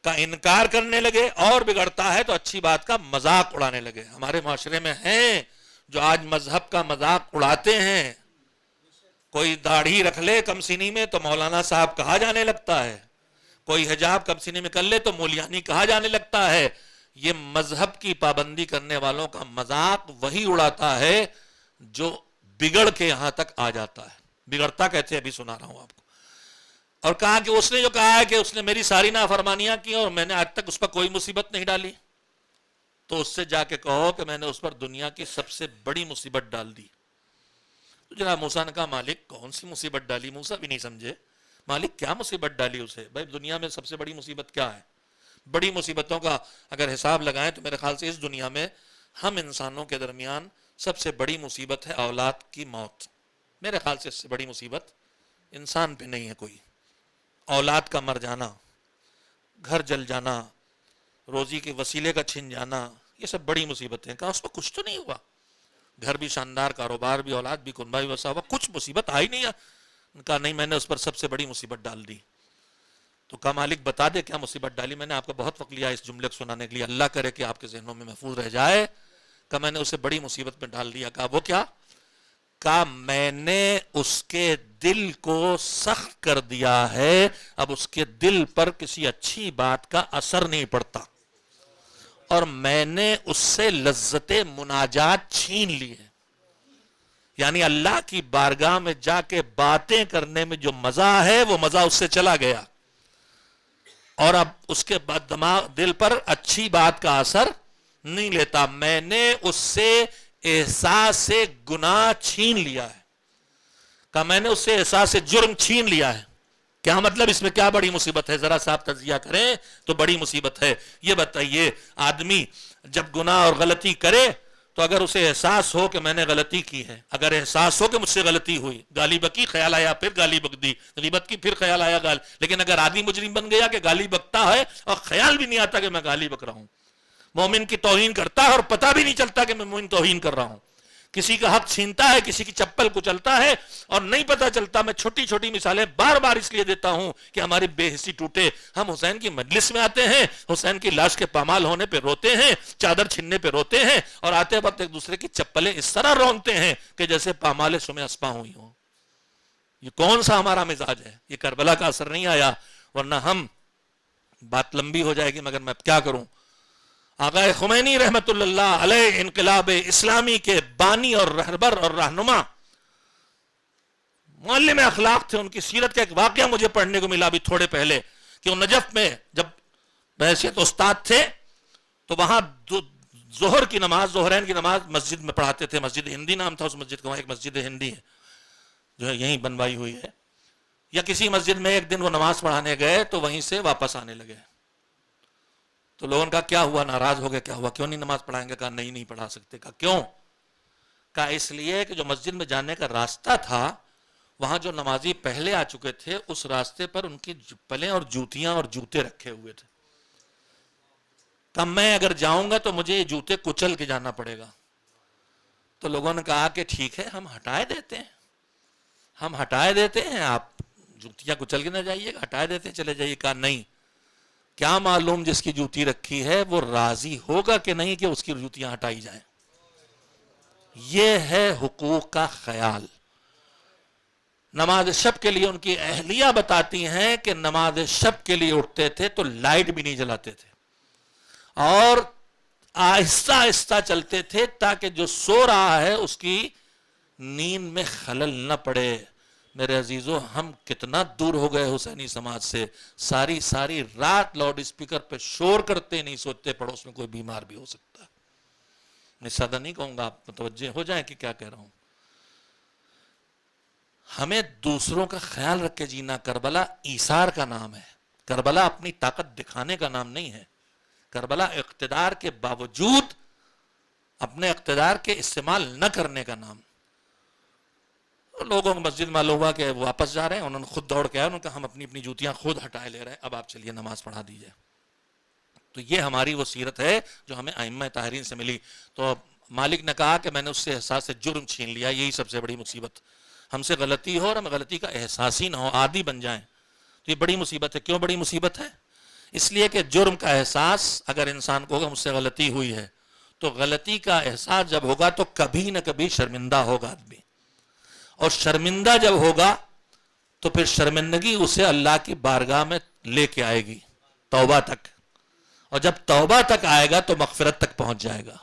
کا انکار کرنے لگے، اور بگڑتا ہے تو اچھی بات کا مذاق اڑانے لگے۔ ہمارے معاشرے میں ہیں جو آج مذہب کا مذاق اڑاتے ہیں، کوئی داڑھی رکھ لے کم سینی میں تو مولانا صاحب کہا جانے لگتا ہے، کوئی حجاب کم سینی میں کر لے تو مولیانی کہا جانے لگتا ہے۔ یہ مذہب کی پابندی کرنے والوں کا مذاق وہی اڑاتا ہے جو بگڑ کے یہاں تک آ جاتا ہے۔ بگڑتا کہتے ہیں، ابھی سنا رہا ہوں آپ کو، اور کہا کہ اس نے جو کہا ہے کہ اس نے میری ساری نافرمانیاں کی اور میں نے آج تک اس پر کوئی مصیبت نہیں ڈالی، تو اس سے جا کے کہو کہ میں نے اس پر دنیا کی سب سے بڑی مصیبت ڈال دی۔ تو جناب موسیٰ نے کہا مالک کون سی مصیبت ڈالی؟ موسیٰ بھی نہیں سمجھے، مالک کیا مصیبت ڈالی اسے؟ بھائی دنیا میں سب سے بڑی مصیبت کیا ہے؟ بڑی مصیبتوں کا اگر حساب لگائیں تو میرے خیال سے اس دنیا میں ہم انسانوں کے درمیان سب سے بڑی مصیبت ہے اولاد کی موت۔ میرے خیال سے اس سے بڑی مصیبت انسان پہ نہیں ہے کوئی۔ اولاد کا مر جانا، گھر جل جانا، روزی کے وسیلے کا چھن جانا، یہ سب بڑی مصیبتیں۔ کہا اس کو کچھ تو نہیں ہوا؟ گھر بھی شاندار، کاروبار بھی، اولاد بھی، کنبہ بھی وسا ہوا، کچھ مصیبت آئی نہیں ہے؟ کہا نہیں، میں نے اس پر سب سے بڑی مصیبت ڈال دی۔ تو کہا مالک بتا دے کیا مصیبت ڈالی؟ میں نے آپ کا بہت وقت لیا اس جملے کو سنانے کے لیے، اللہ کرے کہ آپ کے ذہنوں میں محفوظ رہ جائے۔ کہا میں نے اسے بڑی مصیبت میں ڈال دیا۔ کہا وہ کیا؟ کہا میں نے اس کے دل کو سخت کر دیا ہے، اب اس کے دل پر کسی اچھی بات کا اثر نہیں پڑتا، اور میں نے اس سے لذت مناجات چھین لی ہے۔ یعنی اللہ کی بارگاہ میں جا کے باتیں کرنے میں جو مزہ ہے وہ مزہ اس سے چلا گیا، اور اب اس کے بعد دل پر اچھی بات کا اثر نہیں لیتا۔ میں نے اس سے احساس گناہ چھین لیا ہے۔ کہا میں نے اس سے احساس جرم چھین لیا ہے۔ کیا مطلب؟ اس میں کیا بڑی مصیبت ہے؟ ذرا سا آپ تجزیہ کریں تو بڑی مصیبت ہے۔ یہ بتائیے، آدمی جب گناہ اور غلطی کرے تو اگر اسے احساس ہو کہ میں نے غلطی کی ہے، اگر احساس ہو کہ مجھ سے غلطی ہوئی، گالی بکی، خیال آیا پھر گالی بک دی، غیبت کی پھر خیال آیا گالی، لیکن اگر آدمی مجرم بن گیا کہ گالی بکتا ہے اور خیال بھی نہیں آتا کہ میں گالی بک رہا ہوں، مومن کی توہین کرتا ہے اور پتہ بھی نہیں چلتا کہ میں مومن توہین کر رہا ہوں، کسی کا حق چھینتا ہے، کسی کی چپل کچلتا ہے اور نہیں پتہ چلتا۔ میں چھوٹی چھوٹی مثالیں بار بار اس لیے دیتا ہوں کہ ہماری بے حسی ٹوٹے۔ ہم حسین کی مجلس میں آتے ہیں، حسین کی لاش کے پامال ہونے پہ روتے ہیں، چادر چھننے پہ روتے ہیں، اور آتے وقت ایک دوسرے کی چپلیں اس طرح رونتے ہیں کہ جیسے پامال سمے اسپاں ہوئی ہوں۔ یہ کون سا ہمارا مزاج ہے؟ یہ کربلا کا اثر نہیں آیا، ورنہ ہم، بات لمبی ہو جائے گی مگر میں کیا کروں۔ آقا خمینی رحمت اللہ علیہ انقلاب اسلامی کے بانی اور رہبر اور رہنما، معلم اخلاق تھے۔ ان کی سیرت کا ایک واقعہ مجھے پڑھنے کو ملا بھی تھوڑے پہلے کہ وہ نجف میں جب بحیثیت استاد تھے تو وہاں ظہر کی نماز، ظہرین کی نماز مسجد میں پڑھاتے تھے۔ مسجد ہندی نام تھا اس مسجد کا، وہاں ایک مسجد ہندی ہے جو ہے یہیں بنوائی ہوئی ہے۔ یا کسی مسجد میں ایک دن وہ نماز پڑھانے گئے تو وہیں سے واپس آنے لگے، تو لوگوں نے کہا کیا ہوا؟ ناراض ہو گئے؟ کیا ہوا؟ کیوں نہیں نماز پڑھائیں گے؟ کہا نہیں پڑھا سکتے۔ کہا کیوں؟ کہا اس لیے کہ جو مسجد میں جانے کا راستہ تھا وہاں جو نمازی پہلے آ چکے تھے اس راستے پر ان کی چپلیں اور جوتیاں اور جوتے رکھے ہوئے تھے۔ کہا میں اگر جاؤں گا تو مجھے یہ جوتے کچل کے جانا پڑے گا۔ تو لوگوں نے کہا کہ ٹھیک ہے ہم ہٹائے دیتے ہیں، آپ جوتیاں کچل کے نہ جائیے گا، ہٹائے دیتے ہیں، چلے جائیے۔ کہا نہیں، کیا معلوم جس کی جوتی رکھی ہے وہ راضی ہوگا کہ نہیں کہ اس کی جوتیاں ہٹائی جائیں۔ یہ ہے حقوق کا خیال۔ نماز شب کے لیے ان کی اہلیہ بتاتی ہیں کہ نماز شب کے لیے اٹھتے تھے تو لائٹ بھی نہیں جلاتے تھے اور آہستہ آہستہ چلتے تھے تاکہ جو سو رہا ہے اس کی نیند میں خلل نہ پڑے۔ میرے عزیزو، ہم کتنا دور ہو گئے حسینی سماج سے، ساری رات لاؤڈ اسپیکر پہ شور کرتے، نہیں سوچتے پڑوس میں کوئی بیمار بھی ہو سکتا ہے۔ میں سادہ نہیں کہوں گا، آپ متوجہ ہو جائیں کہ کیا کہہ رہا ہوں۔ ہمیں دوسروں کا خیال رکھ کے جینا۔ کربلا ایثار کا نام ہے، کربلا اپنی طاقت دکھانے کا نام نہیں ہے۔ کربلا اقتدار کے باوجود اپنے اقتدار کے استعمال نہ کرنے کا نام۔ لوگوں کو مسجد معلوم ہوا کہ وہ واپس جا رہے ہیں، انہوں نے خود دوڑ کے آیا، انہوں نے کہا ہم اپنی جوتیاں خود ہٹائے لے رہے ہیں، اب آپ چلیے نماز پڑھا دیجئے۔ تو یہ ہماری وہ سیرت ہے جو ہمیں ائمہ طاہرین سے ملی. تو مالک نے کہا کہ میں نے اس سے احساس جرم چھین لیا, یہی سب سے بڑی مصیبت. ہم سے غلطی ہو اور ہمیں غلطی کا احساس ہی نہ ہو, عادی بن جائیں, تو یہ بڑی مصیبت ہے. کیوں بڑی مصیبت ہے؟ اس لیے کہ جرم کا احساس اگر انسان کو ہوگا مجھ سے غلطی ہوئی ہے, تو غلطی کا احساس جب ہوگا تو کبھی نہ کبھی شرمندہ ہوگا آدمی, اور شرمندہ جب ہوگا تو پھر شرمندگی اسے اللہ کی بارگاہ میں لے کے آئے گی توبہ تک, اور جب توبہ تک آئے گا تو مغفرت تک پہنچ جائے گا.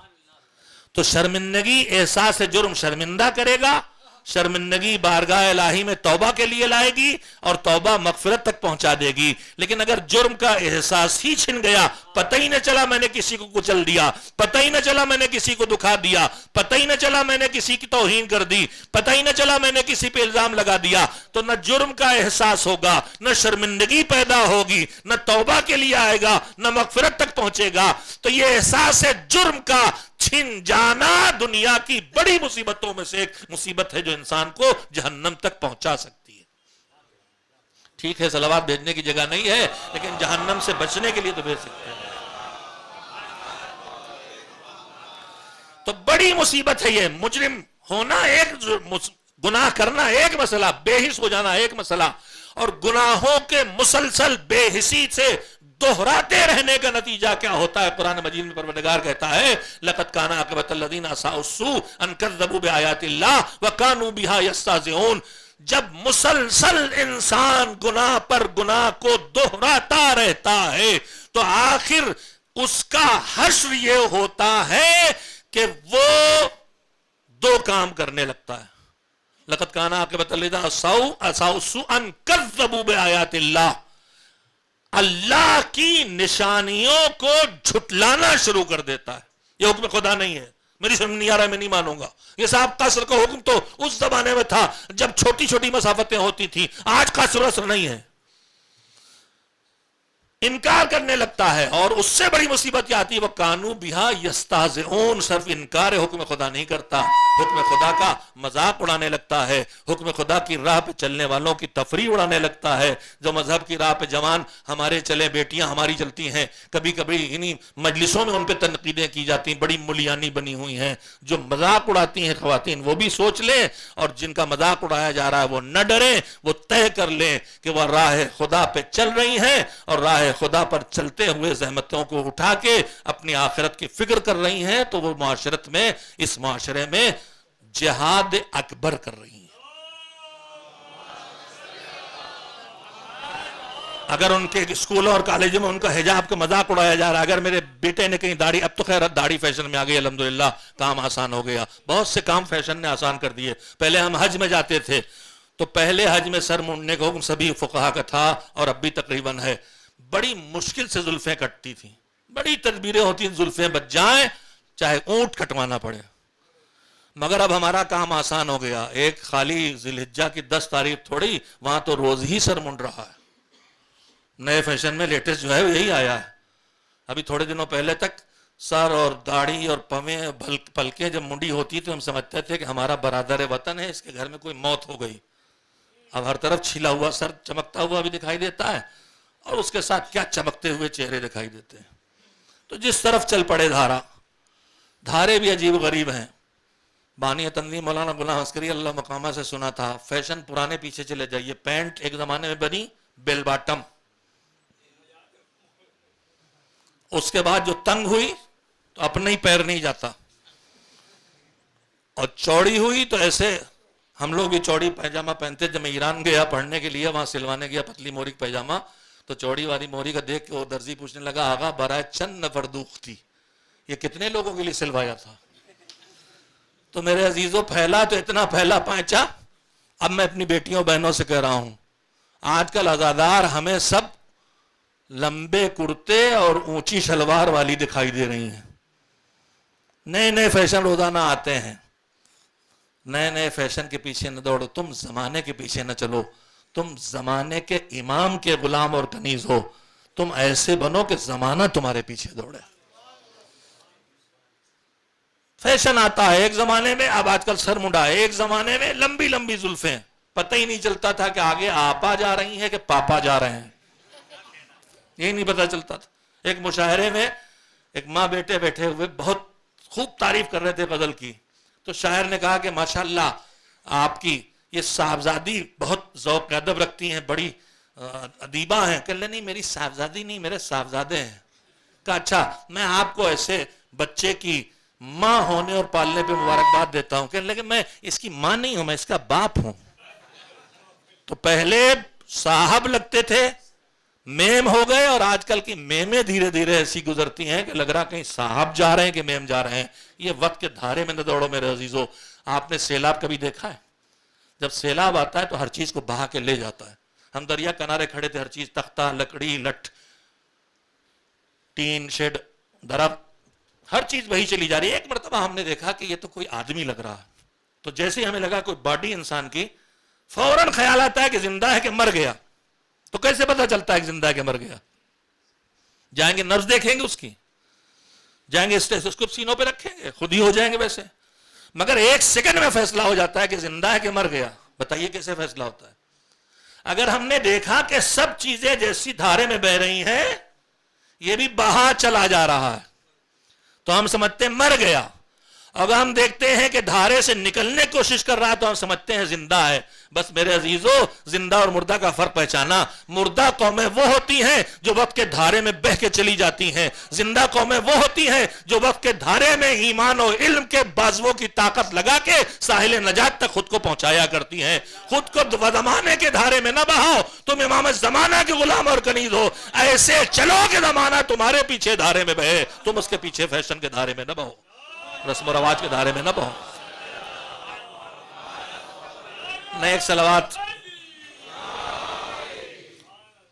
تو شرمندگی احساس جرم شرمندہ کرے گا, شرمندگی بارگاہ الہی میں توبہ کے لیے لائے گی, اور توبہ مغفرت تک پہنچا دے گی. لیکن اگر جرم کا احساس ہی چھن گیا, پتہ ہی نہ چلا میں نے کسی کو کچل دیا, پتہ ہی نہ چلا میں نے کسی کو دکھا دیا, پتہ ہی نہ چلا میں نے کسی کی توہین کر دی, پتہ ہی نہ چلا میں نے کسی پہ الزام لگا دیا, تو نہ جرم کا احساس ہوگا, نہ شرمندگی پیدا ہوگی, نہ توبہ کے لیے آئے گا, نہ مغفرت تک پہنچے گا. تو یہ احساس جرم کا چھن جانا دنیا کی بڑی مصیبتوں میں سے ایک مصیبت ہے جو انسان کو جہنم تک پہنچا سکتی ہے. ٹھیک ہے صلوات بھیجنے کی جگہ نہیں ہے, لیکن جہنم سے بچنے کے لیے تو بھیج سکتے ہیں. تو بڑی مصیبت ہے یہ. مجرم ہونا ایک, گناہ کرنا ایک مسئلہ, بے حس ہو جانا ایک مسئلہ, اور گناہوں کے مسلسل بے حسی سے دہراتے رہنے کا نتیجہ کیا ہوتا ہے؟ قرآن مجید میں پروردگار کہتا ہے لَقَدْ كَانَ عَاقِبَةُ الَّذِينَ أَسَاءُوا السُّوءَ أَن كَذَّبُوا بِآيَاتِ اللَّهِ وَكَانُوا بِهَا يَسْتَهْزِئُونَ. جب مسلسل انسان گناہ پر گناہ کو دہراتا رہتا ہے تو آخر اس کا حشر یہ ہوتا ہے کہ وہ دو کام کرنے لگتا ہے. لَقَدْ كَانَ عَاقِبَةُ الَّذِينَ أَسَاءُوا السُّوءَ أَن كَذَّبُوا بِآيَاتِ اللَّهِ, اللہ کی نشانیوں کو جھٹلانا شروع کر دیتا ہے. یہ حکم خدا نہیں ہے, میری سمجھ نہیں آ رہا, میں نہیں مانوں گا. یہ صاحب قصر کا حکم تو اس زمانے میں تھا جب چھوٹی چھوٹی مسافتیں ہوتی تھیں, آج قصر اثر نہیں ہے. انکار کرنے لگتا ہے, اور اس سے بڑی مصیبت یہ آتی ہے وَكَانُوا بِهَا يَسْتَهْزِئُونَ. صرف انکار حکم خدا نہیں کرتا, حکم خدا کا مذاق اڑانے لگتا ہے, حکم خدا کی راہ پہ چلنے والوں کی تفریح اڑانے لگتا ہے. جو مذہب کی راہ پہ جوان ہمارے چلے, بیٹیاں ہماری چلتی ہیں, کبھی کبھی انہی مجلسوں میں ان پہ تنقیدیں کی جاتی ہیں, بڑی ملیانی بنی ہوئی ہیں. جو مذاق اڑاتی ہیں خواتین وہ بھی سوچ لیں, اور جن کا مذاق اڑایا جا رہا ہے وہ نہ ڈریں, وہ طے کر لیں کہ وہ راہ خدا پہ چل رہی ہیں, اور راہ خدا پر چلتے ہوئے زحمتوں کو اٹھا کے اپنی آخرت کی فکر کر رہی ہیں. تو وہ معاشرت میں, اس معاشرے میں جہاد اکبر کر رہی ہیں. اگر ان کے اسکولوں اور کالجوں میں ان کا حجاب کا مذاق اڑایا جا رہا ہے, اگر میرے بیٹے نے کہیں داڑھی, اب تو خیر داڑھی فیشن میں آ گئی الحمدللہ, کام آسان ہو گیا, بہت سے کام فیشن نے آسان کر دیے. پہلے ہم حج میں جاتے تھے تو پہلے حج میں سر مونڈنے کا حکم سبھی فقہا کا تھا, اور اب بھی تقریباً ہے. بڑی مشکل سے زلفیں کٹتی تھیں, بڑی تدبیریں ہوتی ہیں زلفیں بچ جائیں, چاہے اونٹ کٹوانا پڑے. مگر اب ہمارا کام آسان ہو گیا. ایک خالی ذی الحجہ کی 10 تاریخ تھوڑی, وہاں تو روز ہی سر منڈ رہا ہے. نئے فیشن میں لیٹسٹ جو ہے یہی آیا ہے. ابھی تھوڑے دنوں پہلے تک سر اور داڑھی اور پویں پلکیں جب منڈی ہوتی تو ہم سمجھتے تھے کہ ہمارا برادر وطن ہے, اس کے گھر میں کوئی موت ہو گئی. اب ہر طرف چھلا ہوا سر چمکتا ہوا بھی دکھائی دیتا ہے, اور اس کے ساتھ کیا چمکتے ہوئے چہرے دکھائی دیتے ہیں. تو جس طرف چل پڑے دھارے بھی عجیب غریب ہیں. بانی تنظیم مولانا غلام عسکری اللہ مقامہ سے سنا تھا, فیشن پرانے پیچھے چلے جائیے. پینٹ ایک زمانے میں بنی بیل باٹم, اس کے بعد جو تنگ ہوئی تو اپنا ہی پیر نہیں جاتا, اور چوڑی ہوئی تو ایسے ہم لوگ بھی چوڑی پیجامہ پہنتے. جب میں ایران گیا پڑھنے کے لیے, وہاں سلوانے گیا پتلی موری کا پیجامہ, تو چوڑی والی موری کا دیکھ کے وہ درزی پوچھنے لگا آغا برائے چند نفر دوختی, یہ کتنے لوگوں کے لیے سلوایا تھا؟ تو میرے عزیزوں پھیلا تو اتنا پھیلا پائچا. اب میں اپنی بیٹیوں بہنوں سے کہہ رہا ہوں, آج کل عزادار ہمیں سب لمبے کرتے اور اونچی شلوار والی دکھائی دے رہی ہیں. نئے نئے فیشن روزانہ آتے ہیں, نئے نئے فیشن کے پیچھے نہ دوڑو, تم زمانے کے پیچھے نہ چلو, تم زمانے کے امام کے غلام اور کنیز ہو. تم ایسے بنو کہ زمانہ تمہارے پیچھے دوڑے. فیشن آتا ہے ایک زمانے میں, اب آج کل سر منڈا ہے, ایک زمانے میں لمبی لمبی زلفیں, پتہ ہی نہیں چلتا تھا کہ آگے آپا جا رہی ہیں کہ پاپا جا رہے ہیں, یہی نہیں پتہ چلتا تھا. ایک مشاعرے میں ایک ماں بیٹے بیٹھے ہوئے بہت خوب تعریف کر رہے تھے غزل کی، تو شاعر نے کہا کہ ماشاءاللہ آپ کی یہ صاحبزادی بہت ذوق ادب رکھتی ہیں، بڑی ادیبہ ہیں. کہ نہیں میری صاحبزادی نہیں، میرے صاحبزادے ہیں. کہا اچھا میں آپ کو ایسے بچے کی ماں ہونے اور پالنے پہ مبارکباد دیتا ہوں. کہ لیکن میں اس کی ماں نہیں ہوں، میں اس کا باپ ہوں. تو پہلے صاحب لگتے تھے، میم ہو گئے، اور آج کل کی میمیں دھیرے دھیرے ایسی گزرتی ہیں کہ لگ رہا کہیں صاحب جا رہے ہیں کہ میم جا رہے ہیں. یہ وقت کے دھارے میں نہ دوڑو میرے عزیزو. آپ نے سیلاب کبھی دیکھا ہے؟ جب سیلاب آتا ہے تو ہر چیز کو بہا کے لے جاتا ہے. ہم دریا کنارے کھڑے تھے، ہر چیز تختہ، لکڑی، لٹ، ٹین شیڈ، درخت، ہر چیز وہی چلی جا رہی ہے. ایک مرتبہ ہم نے دیکھا کہ یہ تو کوئی آدمی لگ رہا ہے. تو جیسے ہمیں لگا کوئی باڈی انسان کی، فوراً خیال آتا ہے کہ زندہ ہے کہ مر گیا. تو کیسے پتا چلتا ہے کہ زندہ ہے کہ مر گیا؟ جائیں گے نبض دیکھیں گے اس کی، جائیں گے اسٹیتھوسکوپ سینوں پہ رکھیں گے، خود ہی ہو جائیں گے ویسے. مگر ایک سیکنڈ میں فیصلہ ہو جاتا ہے کہ زندہ ہے کہ مر گیا. بتائیے کیسے فیصلہ ہوتا ہے؟ اگر ہم نے دیکھا کہ سب چیزیں جیسی دھارے میں بہ رہی ہیں، یہ بھی بہا چلا جا رہا ہے، تو ہم سمجھتے ہیں مر گیا. اگر ہم دیکھتے ہیں کہ دھارے سے نکلنے کی کوشش کر رہا ہے تو ہم سمجھتے ہیں زندہ ہے. بس میرے عزیزو، زندہ اور مردہ کا فرق پہچانا. مردہ قومیں وہ ہوتی ہیں جو وقت کے دھارے میں بہ کے چلی جاتی ہیں. زندہ قومیں وہ ہوتی ہیں جو وقت کے دھارے میں ایمان و علم کے بازووں کی طاقت لگا کے ساحل نجات تک خود کو پہنچایا کرتی ہیں. خود کو زمانے کے دھارے میں نہ بہاؤ. تم امام زمانہ کے غلام اور کنیز ہو. ایسے چلو کہ زمانہ تمہارے پیچھے دھارے میں بہے، تم اس کے پیچھے فیشن کے دھارے میں نہ بہو، رسم و رواج کے دھارے میں نہ بہو. نیک صلوات.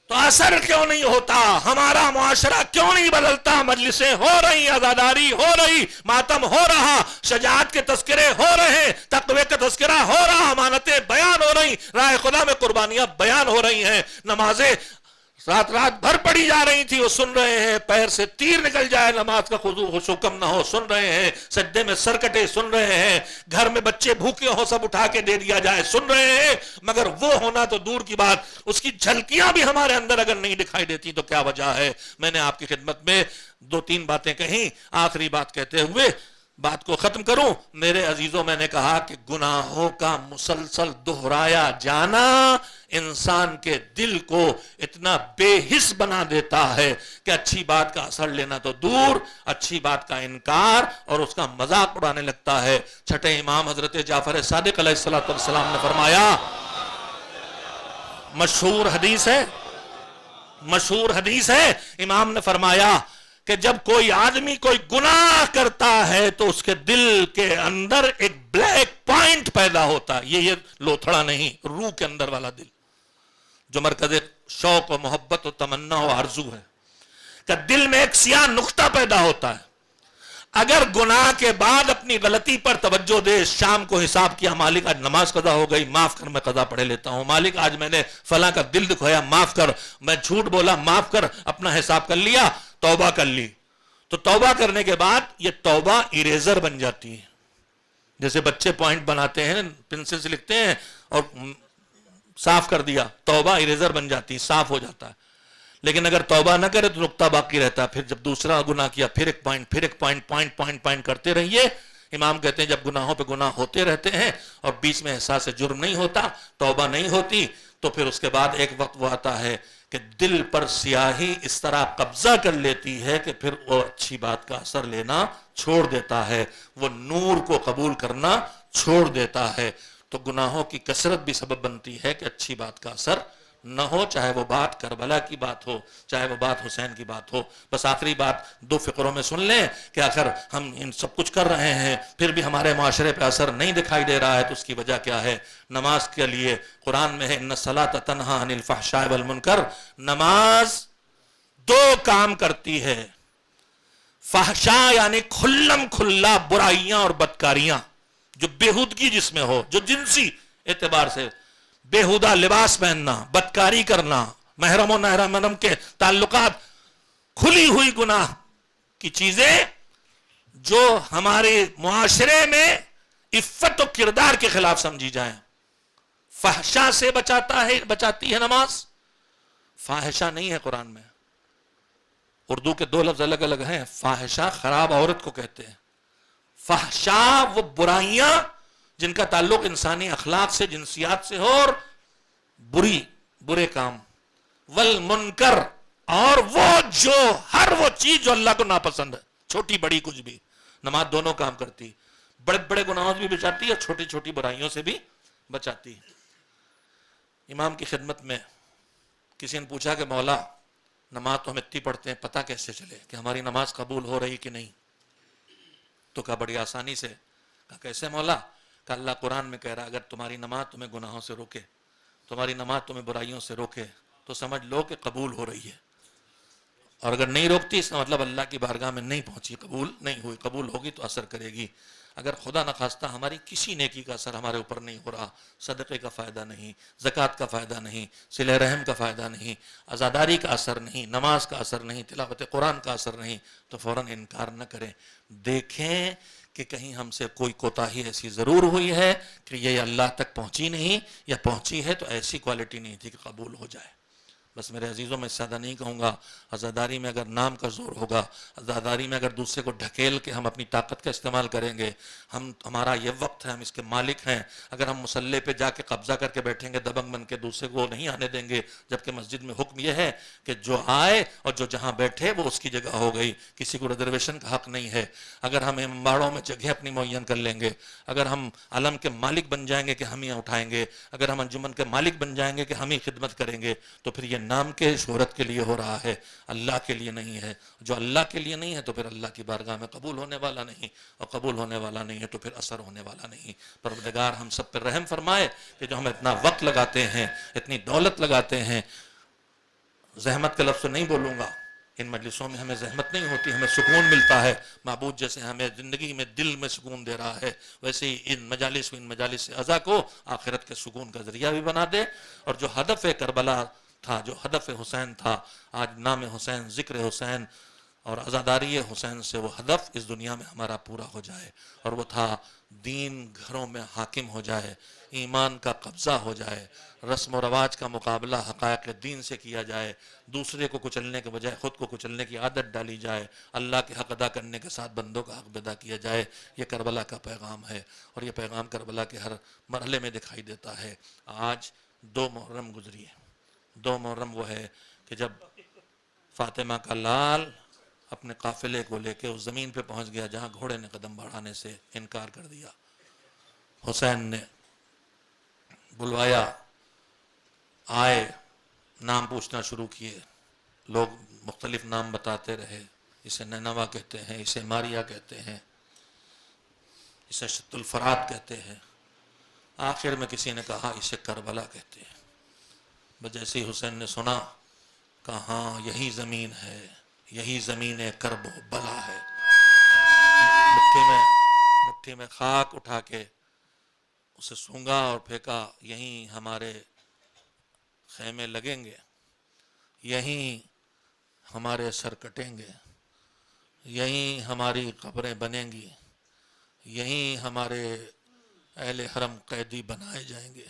تو اثر کیوں نہیں ہوتا؟ ہمارا معاشرہ کیوں نہیں بدلتا؟ مجلسیں ہو رہی، عزاداری ہو رہی، ماتم ہو رہا، شجاعت کے تذکرے ہو رہے، تقوی کا تذکرہ ہو رہا، امانتیں بیان ہو رہی، راہ خدا میں قربانیاں بیان ہو رہی ہیں، نمازیں رات رات بھر پڑی جا رہی تھی وہ سن رہے ہیں، پیر سے تیر نکل جائے نماز کا خشوع کم نہ ہو سن رہے ہیں، سجدے میں سر کٹے سن رہے ہیں، گھر میں بچے بھوکے ہو سب اٹھا کے دے دیا جائے سن رہے ہیں. مگر وہ ہونا تو دور کی بات، اس کی جھلکیاں بھی ہمارے اندر اگر نہیں دکھائی دیتی تو کیا وجہ ہے؟ میں نے آپ کی خدمت میں 2-3 باتیں کہیں، آخری بات کہتے ہوئے بات کو ختم کروں. میرے عزیزوں، میں نے کہا کہ گناہوں کا مسلسل دہرایا جانا انسان کے دل کو اتنا بے حس بنا دیتا ہے کہ اچھی بات کا اثر لینا تو دور، اچھی بات کا انکار اور اس کا مذاق اڑانے لگتا ہے. چھٹے امام حضرت جعفر صادق علیہ السلام نے فرمایا، مشہور حدیث ہے، امام نے فرمایا کہ جب کوئی آدمی کوئی گناہ کرتا ہے تو اس کے دل کے اندر ایک بلیک پوائنٹ پیدا ہوتا ہے. یہ لوتھڑا نہیں، روح کے اندر والا دل جو مرکز شوق و محبت و تمنا و آرزو ہے، کہ دل میں ایک سیاہ نقطہ پیدا ہوتا ہے. اگر گناہ کے بعد اپنی غلطی پر توجہ دے، شام کو حساب کیا، مالک آج نماز قضا ہو گئی، معاف کر میں قضا پڑھے لیتا ہوں، مالک آج میں نے فلاں کا دل دکھایا معاف کر، میں جھوٹ بولا معاف کر، اپنا حساب کر لیا، توبہ کر لی. تو توبہ کرنے کے بعد یہ توبہ اریزر بن جاتی ہے. جیسے بچے پوائنٹ بناتے ہیں، پنسل سے لکھتے ہیں اور صاف کر دیا، توبہ اریزر بن جاتی، صاف ہو جاتا ہے. لیکن اگر توبہ نہ کرے تو نقطہ باقی رہتا ہے. پھر جب دوسرا گناہ کیا، پھر ایک پوائنٹ، پھر ایک پوائنٹ کرتے رہیے. امام کہتے ہیں جب گناہوں پہ گناہ ہوتے رہتے ہیں اور بیچ میں احساس جرم نہیں ہوتا، توبہ نہیں ہوتی، تو پھر اس کے بعد ایک وقت وہ آتا ہے کہ دل پر سیاہی اس طرح قبضہ کر لیتی ہے کہ پھر وہ اچھی بات کا اثر لینا چھوڑ دیتا ہے، وہ نور کو قبول کرنا چھوڑ دیتا ہے. تو گناہوں کی کثرت بھی سبب بنتی ہے کہ اچھی بات کا اثر نہ ہو، چاہے وہ بات کربلا کی بات ہو، چاہے وہ بات حسین کی بات ہو. بس آخری بات 2 فقروں میں سن لیں کہ اگر ہم ان سب کچھ کر رہے ہیں پھر بھی ہمارے معاشرے پہ اثر نہیں دکھائی دے رہا ہے تو اس کی وجہ کیا ہے؟ نماز کے لیے قرآن میں ہے ان الصلاۃ تنہی عن الفحشاء والمنکر. نماز 2 کام کرتی ہے. فحشاء یعنی کھلم کھلا برائیاں اور بدکاریاں، جو بےہودگی جس میں ہو، جو جنسی اعتبار سے بےہودہ لباس پہننا، بدکاری کرنا، محرم و نامحرم کے تعلقات، کھلی ہوئی گناہ کی چیزیں جو ہمارے معاشرے میں عفت و کردار کے خلاف سمجھی جائیں. فحشاء سے بچاتی ہے نماز، فاحشہ نہیں ہے قرآن میں. اردو کے دو لفظ الگ الگ ہیں. فاحشہ خراب عورت کو کہتے ہیں. فحشا وہ برائیاں جن کا تعلق انسانی اخلاق سے، جنسیات سے ہو، اور برے کام. والمنکر، اور وہ جو ہر وہ چیز جو اللہ کو ناپسند ہے، چھوٹی بڑی کچھ بھی. نماز دونوں کام کرتی، بڑے بڑے گناہوں سے بھی بچاتی ہے اور چھوٹی چھوٹی برائیوں سے بھی بچاتی ہے. امام کی خدمت میں کسی نے پوچھا کہ مولا نماز تو ہم اتنی پڑھتے ہیں، پتہ کیسے چلے کہ ہماری نماز قبول ہو رہی کہ نہیں؟ تو کہا بڑی آسانی سے. کہا کیسے مولا؟ کہ اللہ قرآن میں کہہ رہا اگر تمہاری نماز تمہیں گناہوں سے روکے، تمہاری نماز تمہیں برائیوں سے روکے، تو سمجھ لو کہ قبول ہو رہی ہے. اور اگر نہیں روکتی اس کا مطلب اللہ کی بارگاہ میں نہیں پہنچی، قبول نہیں ہوئی. قبول ہوگی تو اثر کرے گی. اگر خدا نخواستہ ہماری کسی نیکی کا اثر ہمارے اوپر نہیں ہو رہا، صدقے کا فائدہ نہیں، زکوٰۃ کا فائدہ نہیں، صلہ رحم کا فائدہ نہیں، عزاداری کا اثر نہیں، نماز کا اثر نہیں، تلاوت قرآن کا اثر نہیں، تو فوراً انکار نہ کریں. دیکھیں کہ کہیں ہم سے کوئی کوتاہی ایسی ضرور ہوئی ہے کہ یہ اللہ تک پہنچی نہیں، یا پہنچی ہے تو ایسی کوالٹی نہیں تھی کہ قبول ہو جائے. بس میرے عزیزوں میں زیادہ نہیں کہوں گا. عزاداری میں اگر نام کا زور ہوگا، عزاداری میں اگر دوسرے کو ڈھکیل کے ہم اپنی طاقت کا استعمال کریں گے، ہمارا یہ وقت ہے، ہم اس کے مالک ہیں. اگر ہم مسلح پہ جا کے قبضہ کر کے بیٹھیں گے دبنگ بن کے، دوسرے کو نہیں آنے دیں گے، جبکہ مسجد میں حکم یہ ہے کہ جو آئے اور جو جہاں بیٹھے وہ اس کی جگہ ہو گئی، کسی کو ریزرویشن کا حق نہیں ہے. اگر ہم امباڑوں میں جگہ اپنی معین کر لیں گے، اگر ہم علم کے مالک بن جائیں گے کہ ہم ہی اٹھائیں گے، اگر ہم انجمن کے مالک بن جائیں گے کہ ہم ہی خدمت کریں گے، تو پھر یہ نام کے شہرت کے لیے ہو رہا ہے، اللہ کے لیے نہیں ہے. جو اللہ کے لیے نہیں ہے تو پھر اللہ کی بارگاہ میں قبول ہونے والا نہیں، اور قبول ہونے والا نہیں ہے تو پھر اثر ہونے والا نہیں. پروردگار ہم سب پر رحم فرمائے کہ جو ہم اتنا وقت لگاتے ہیں، اتنی دولت لگاتے ہیں. زحمت کا لفظ تو نہیں بولوں گا، ان مجلسوں میں ہمیں زحمت نہیں ہوتی، ہمیں سکون ملتا ہے. معبود جیسے ہمیں زندگی میں دل میں سکون دے رہا ہے، ویسے ہی ان مجالس اعضا کو آخرت کے سکون کا ذریعہ بھی بنا دے. اور جو ہدف کربلا تھا، جو ہدف حسین تھا، آج نام حسین، ذکر حسین اور عزاداری حسین سے وہ ہدف اس دنیا میں ہمارا پورا ہو جائے. اور وہ تھا دین گھروں میں حاکم ہو جائے، ایمان کا قبضہ ہو جائے، رسم و رواج کا مقابلہ حقائق دین سے کیا جائے، دوسرے کو کچلنے کے بجائے خود کو کچلنے کی عادت ڈالی جائے، اللہ کے حق ادا کرنے کے ساتھ بندوں کا حق ادا کیا جائے. یہ کربلا کا پیغام ہے، اور یہ پیغام کربلا کے ہر مرحلے میں دکھائی دیتا ہے. آج 2 محرم گزری ہے. 2 محرم وہ ہے کہ جب فاطمہ کا لال اپنے قافلے کو لے کے اس زمین پہ پہنچ گیا جہاں گھوڑے نے قدم بڑھانے سے انکار کر دیا. حسین نے بلوایا، آئے، نام پوچھنا شروع کیے. لوگ مختلف نام بتاتے رہے. اسے نینوا کہتے ہیں، اسے ماریا کہتے ہیں، اسے شت الفرات کہتے ہیں. آخر میں کسی نے کہا اسے کربلا کہتے ہیں. جیسے ہی حسین نے سنا، کہا ہاں یہی زمین ہے، یہی زمین کرب و بلا ہے. مٹھی میں خاک اٹھا کے اسے سونگا اور پھینکا. یہیں ہمارے خیمے لگیں گے، یہیں ہمارے سر کٹیں گے، یہیں ہماری قبریں بنیں گی، یہیں ہمارے اہل حرم قیدی بنائے جائیں گے،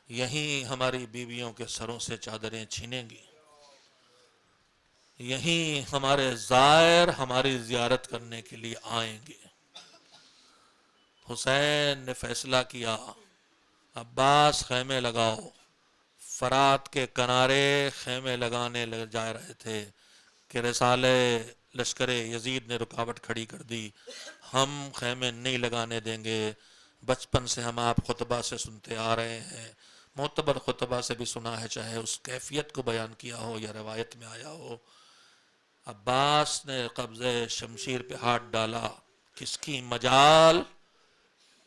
یہیں ہماری بیویوں کے سروں سے چادریں چھینیں گی، یہیں ہمارے زائر ہماری زیارت کرنے کے لیے آئیں گے. حسین نے فیصلہ کیا، عباس خیمے لگاؤ. فرات کے کنارے خیمے لگانے جا رہے تھے کہ رسالے لشکر یزید نے رکاوٹ کھڑی کر دی. ہم خیمے نہیں لگانے دیں گے. بچپن سے ہم آپ خطبہ سے سنتے آ رہے ہیں، معتبر خطبہ سے بھی سنا ہے، چاہے اس کیفیت کو بیان کیا ہو یا روایت میں آیا ہو. عباس نے قبضے شمشیر پہ ہاتھ ڈالا. کس کی مجال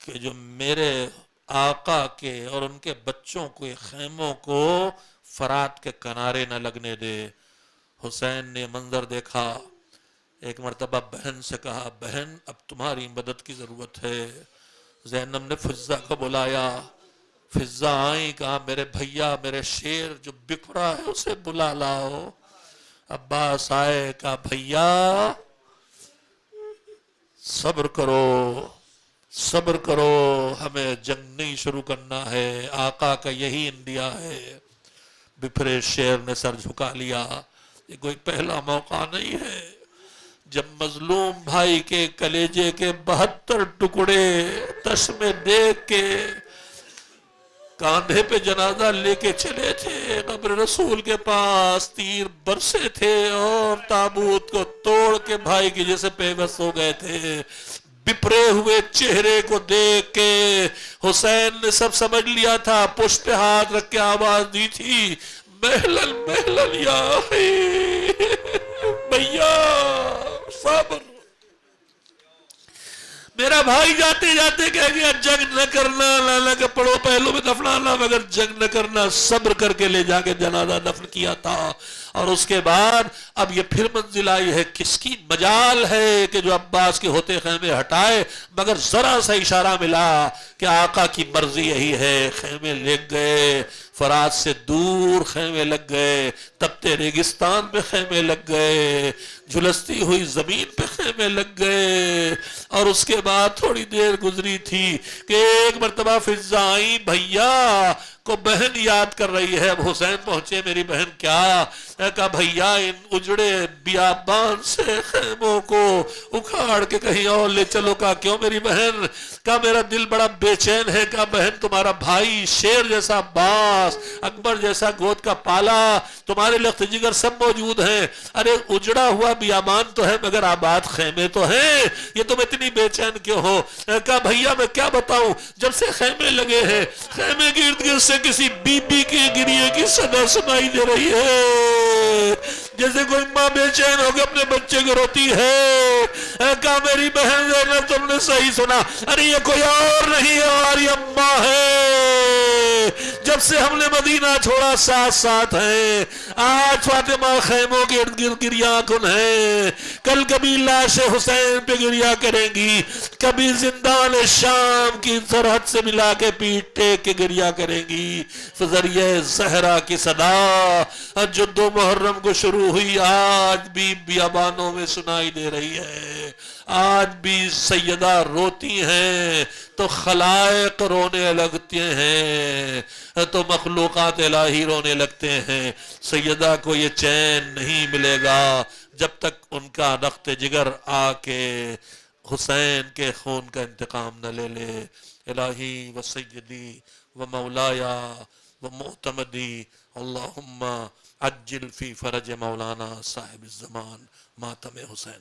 کہ جو میرے آقا کے اور ان کے بچوں کے خیموں کو فرات کے کنارے نہ لگنے دے. حسین نے منظر دیکھا. ایک مرتبہ بہن سے کہا، بہن اب تمہاری مدد کی ضرورت ہے. زینب نے فضہ کو بلایا. فضہ آئی، کہا میرے بھیا، میرے شیر جو بکھرا ہے اسے بلا لاؤ. عباس آئے، کہا بھیا صبر کرو، صبر کرو، ہمیں جنگ نہیں شروع کرنا ہے، آقا کا یہی انڈیا ہے. بپھرے شیر نے سر جھکا لیا. یہ کوئی پہلا موقع نہیں ہے جب مظلوم بھائی کے کلیجے کے 72 ٹکڑے تسمے دیکھ کے کاندھے پہ جنازہ لے کے چلے تھے قبر رسول کے پاس، تیر برسے تھے اور تابوت کو توڑ کے بھائی کی جیسے پیوست ہو گئے تھے، بپرے ہوئے چہرے کو دیکھ کے حسین نے سب سمجھ لیا تھا، پشت پہ ہاتھ رکھ کے آواز دی تھی، محلل محلل یا اخی، بھیا صبر۔ میرا بھائی جاتے جاتے کہہ گیا جنگ نہ کرنا، لالا کے پڑو پہلو میں دفنانا، مگر جنگ نہ کرنا، صبر کر کے لے جا کے جنازہ دفن کیا تھا۔ اور اس کے بعد اب یہ پھر منزل آئی ہے، کس کی مجال ہے کہ جو عباس کے ہوتے خیمے ہٹائے، مگر ذرا سا اشارہ ملا کہ آقا کی مرضی یہی ہے، خیمے لگ گئے، فرات سے دور خیمے لگ گئے، تپتے ریگستان پہ خیمے لگ گئے، جھلستی ہوئی زمین پہ خیمے لگ گئے۔ اور اس کے بعد تھوڑی دیر گزری تھی کہ ایک مرتبہ فضا آئی، بھیا کو بہن یاد کر رہی ہے۔ اب حسین پہنچے، میری بہن کیا؟ کہا بھیا ان اجڑے بیابان سے خیموں کو اکھاڑ کے کہیں اور لے چلو۔ کہا کیوں میری بہن؟ کہا میرا دل بڑا بے چین ہے۔ کہا بہن تمہارا بھائی شیر جیسا باس، اکبر جیسا گود کا پالا، تمہارے لخت جگر سب موجود ہیں، ارے اجڑا ہوا بیابان تو ہے مگر آباد خیمے تو ہیں، یہ تم اتنی بے چین کیوں ہو؟ کہا بھیا میں کیا بتاؤں، جب سے خیمے لگے ہیں خیمے کے ارد گرد سے کسی بی بی کے گریے کی صدا سنائی دے رہی ہے، جیسے کوئی ماں بے چین ہو کے اپنے بچے کو روتی ہے۔ کہا میری بہن زینب تم نے صحیح سنا، ارے یہ کوئی اور نہیں ہے، ہماری اماں ہے، جب سے ہم نے مدینہ چھوڑا ساتھ ساتھ ہیں۔ آج فاطمہ خیموں کے ارد گرد گریاں کن ہے، کل کبھی لاش حسین پہ گریا کریں گی، کبھی زندان شام کی سرحد سے ملا کے پیٹ ٹیک کے گریا کریں گی۔ فذریعہ زہرا کی صدا جو 2 محرم کو شروع ہوئی آج بھی بیابانوں میں سنائی دے رہی ہے، آج بھی سیدہ روتی ہیں تو خلائق رونے لگتے ہیں، تو مخلوقات الہی رونے لگتے ہیں۔ سیدہ کو یہ چین نہیں ملے گا جب تک ان کا رخت جگر آ کے حسین کے خون کا انتقام نہ لے لے۔ الہی و سیدی و مولایا و معتمدی، اللہم عجل فی فرج مولانا صاحب الزمان ماتم حسین۔